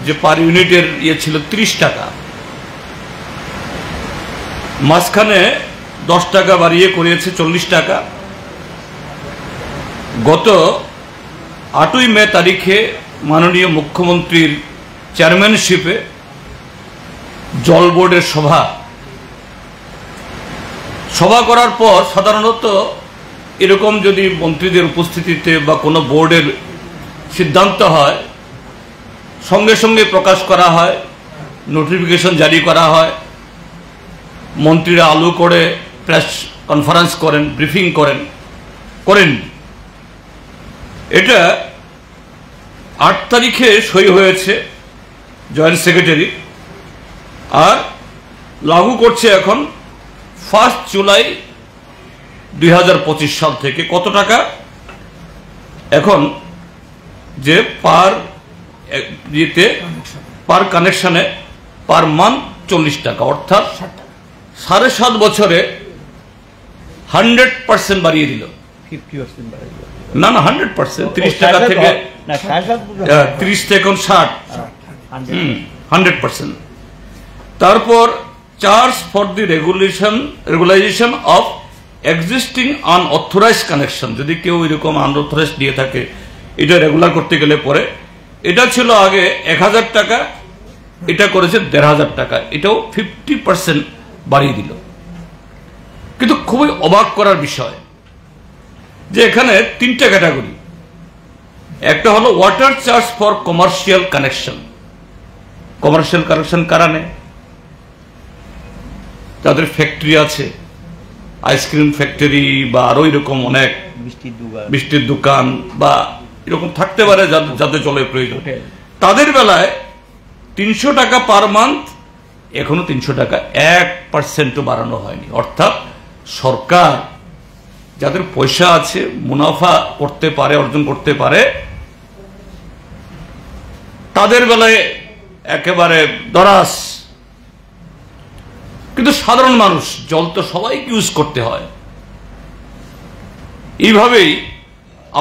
যে পার ইউনিটের ছিল 30 টাকা, মাঝখানে 10 টাকা বাড়িয়ে করিয়েছে 40 টাকা। গত 8ই মে তারিখে মাননীয় মুখ্যমন্ত্রীর চেয়ারম্যানশিপে জল বোর্ডের সভা করার পর সাধারণত এরকম যদি মন্ত্রীদের উপস্থিতিতে বা কোনো বোর্ডের সিদ্ধান্ত হয়, সঙ্গে সঙ্গে প্রকাশ করা হয়, নোটিফিকেশন জারি করা হয়, মন্ত্রীরা আলো করে প্রেস কনফারেন্স করেন, ব্রিফিং করেন। এটা 8 তারিখে সই হয়েছে জয়েন্ট সেক্রেটারি, আর লাগু করছে এখন 1 জুলাই 2025 সাল থেকে। কত টাকা এখন? যে পার কানেকশনে পার মান্থ 40 টাকা, অর্থাৎ 7.5 বছরে 100% বাড়িয়ে দিল। 50% বাড়িয়ে দিল না, 100%, 30 টাকা থেকে 30 থেকে এখন 60, 100%। তারপর charge for the regularisation of existing unauthorised connection, যদি কেউ এরকম আনঅথরাইজড দিয়ে থাকে, এটা রেগুলার করতে গেলে পরে, এটা ছিল আগে 1000 টাকা, এটা করেছে 1500 টাকা, এটাও 50% বাড়িয়ে দিল। কিন্তু খুবই অবাক করার বিষয় যে এখানে 3টা ক্যাটাগরি। একটা হলো water charge for commercial connection. Commercial connection কারা নেয়? যাদের ফ্যাক্টরি আছে, আইসক্রিম ফ্যাক্টরি বা আরো এরকম অনেক মিষ্টির দোকান বা এরকম থাকতে পারে, যাদের জলের প্রয়োজন, তাদের বেলায় 300 টাকা পার মান্থ, এখনো 300 টাকা, 1% বাড়ানো হয়নি। অর্থাৎ সরকার যাদের পয়সা আছে, মুনাফা করতে পারে, অর্জন করতে পারে, তাদের বেলায় একেবারে দরাস। কিন্তু সাধারণ মানুষ, জল তো সবাইকে ইউজ করতে হয়। এইভাবেই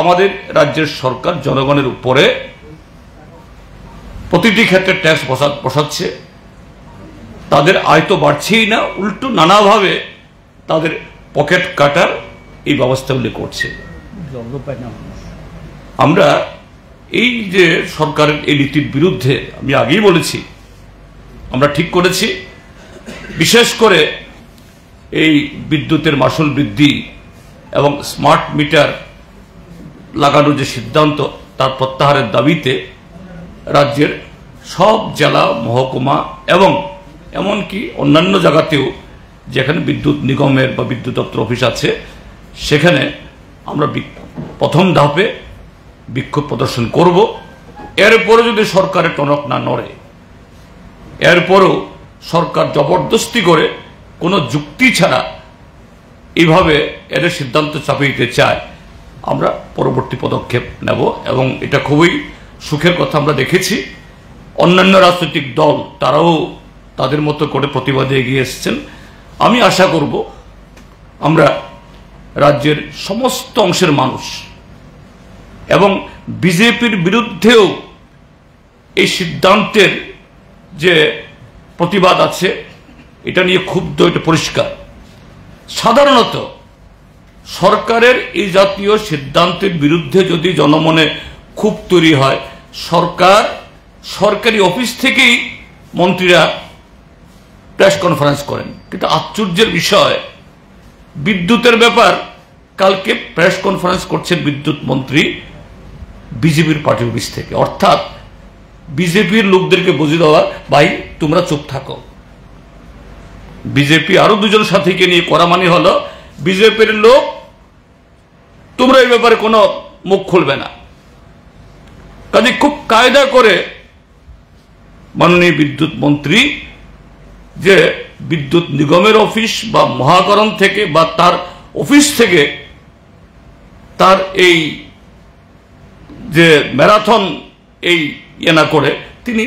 আমাদের রাজ্যের সরকার জনগণের উপরে প্রতিটি ক্ষেত্রে ট্যাক্স বসাচ্ছে। তাদের আয় তো বাড়ছেই না, উল্টো নানাভাবে তাদের পকেট কাটার এই ব্যবস্থাগুলি করছে। আমরা এই যে সরকারের এই নীতির বিরুদ্ধে, আমি আগেই বলেছি, আমরা ঠিক করেছি, বিশেষ করে এই বিদ্যুতের মাসুল বৃদ্ধি এবং স্মার্ট মিটার লাগানোর যে সিদ্ধান্ত, তার প্রত্যাহারের দাবিতে রাজ্যের সব জেলা, মহকুমা এবং এমনকি অন্যান্য জায়গাতেও যেখানে বিদ্যুৎ নিগমের বা বিদ্যুৎ দপ্তর অফিস আছে, সেখানে আমরা প্রথম ধাপে বিক্ষোভ প্রদর্শন করব। এরপরে যদি সরকারের টনক না নড়ে, এরপরও সরকার জবরদস্তি করে কোনো যুক্তি ছাড়া এইভাবে এদের সিদ্ধান্ত চাপিয়ে দিতে চায়, আমরা পরবর্তী পদক্ষেপ নেব এবং এটা খুবই সুখের কথা। আমরা দেখেছি অন্যান্য রাজনৈতিক দল তারাও তাদের মতো করে প্রতিবাদে এগিয়ে এসেছেন। আমি আশা করব আমরা রাজ্যের সমস্ত অংশের মানুষ এবং বিজেপির বিরুদ্ধেও এই সিদ্ধান্তের যে প্রতিবাদ আছে এটা নিয়ে ক্ষুব্ধ, এটা পরিষ্কার। সাধারণত সরকারের এই জাতীয় সিদ্ধান্তের বিরুদ্ধে যদি জনমনে ক্ষোভ তৈরি হয়, সরকারি অফিস থেকেই মন্ত্রীরা প্রেস কনফারেন্স করেন। কিন্তু আশ্চর্যের বিষয়, বিদ্যুতের ব্যাপার কালকে প্রেস কনফারেন্স করছেন বিদ্যুৎ মন্ত্রী বিজেপির পার্টি অফিস থেকে। অর্থাৎ বিজেপির লোকদেরকে বুঝে দেওয়া, ভাই তোমরা চুপ থাকো। বিজেপি আরো দুজন সাথীকে নিয়ে করা মানে হলো বিজেপির লোক তোমরা এই ব্যাপারে কোনো মুখ খুলবে না। কাজে খুব কায়দা করে মাননীয় বিদ্যুৎ মন্ত্রী যে বিদ্যুৎ নিগমের অফিস বা মহাকরণ থেকে বা তার অফিস থেকে তার এই যে ম্যারাথন এই না করে তিনি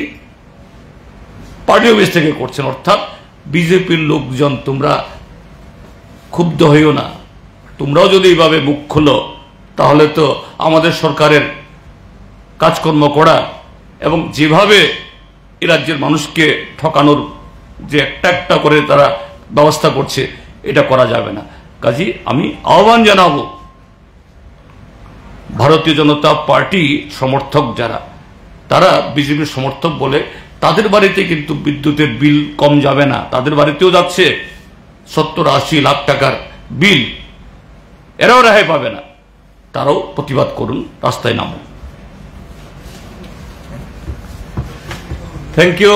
পার্টি অফিস থেকে করছেন। অর্থাৎ বিজেপির লোকজন তোমরা ক্ষুব্ধ হইও না, তোমরাও যদি এইভাবে মুখ খোলো তাহলে তো আমাদের সরকারের কাজকর্ম করা এবং যেভাবে এ রাজ্যের মানুষকে ঠকানোর যে একটা একটা করে তারা ব্যবস্থা করছে এটা করা যাবে না। কাজী আমি আহ্বান জানাবো ভারতীয় জনতা পার্টি সমর্থক যারা, তারা বিজেপির সমর্থক বলে তাদের বাড়িতে কিন্তু বিদ্যুতের বিল কম যাবে না, তাদের বাড়িতেও যাচ্ছে 70-80 লাখ টাকার বিল, এরাও রেহাই পাবে না। তারাও প্রতিবাদ করুন, রাস্তায় নামুন। Thank you.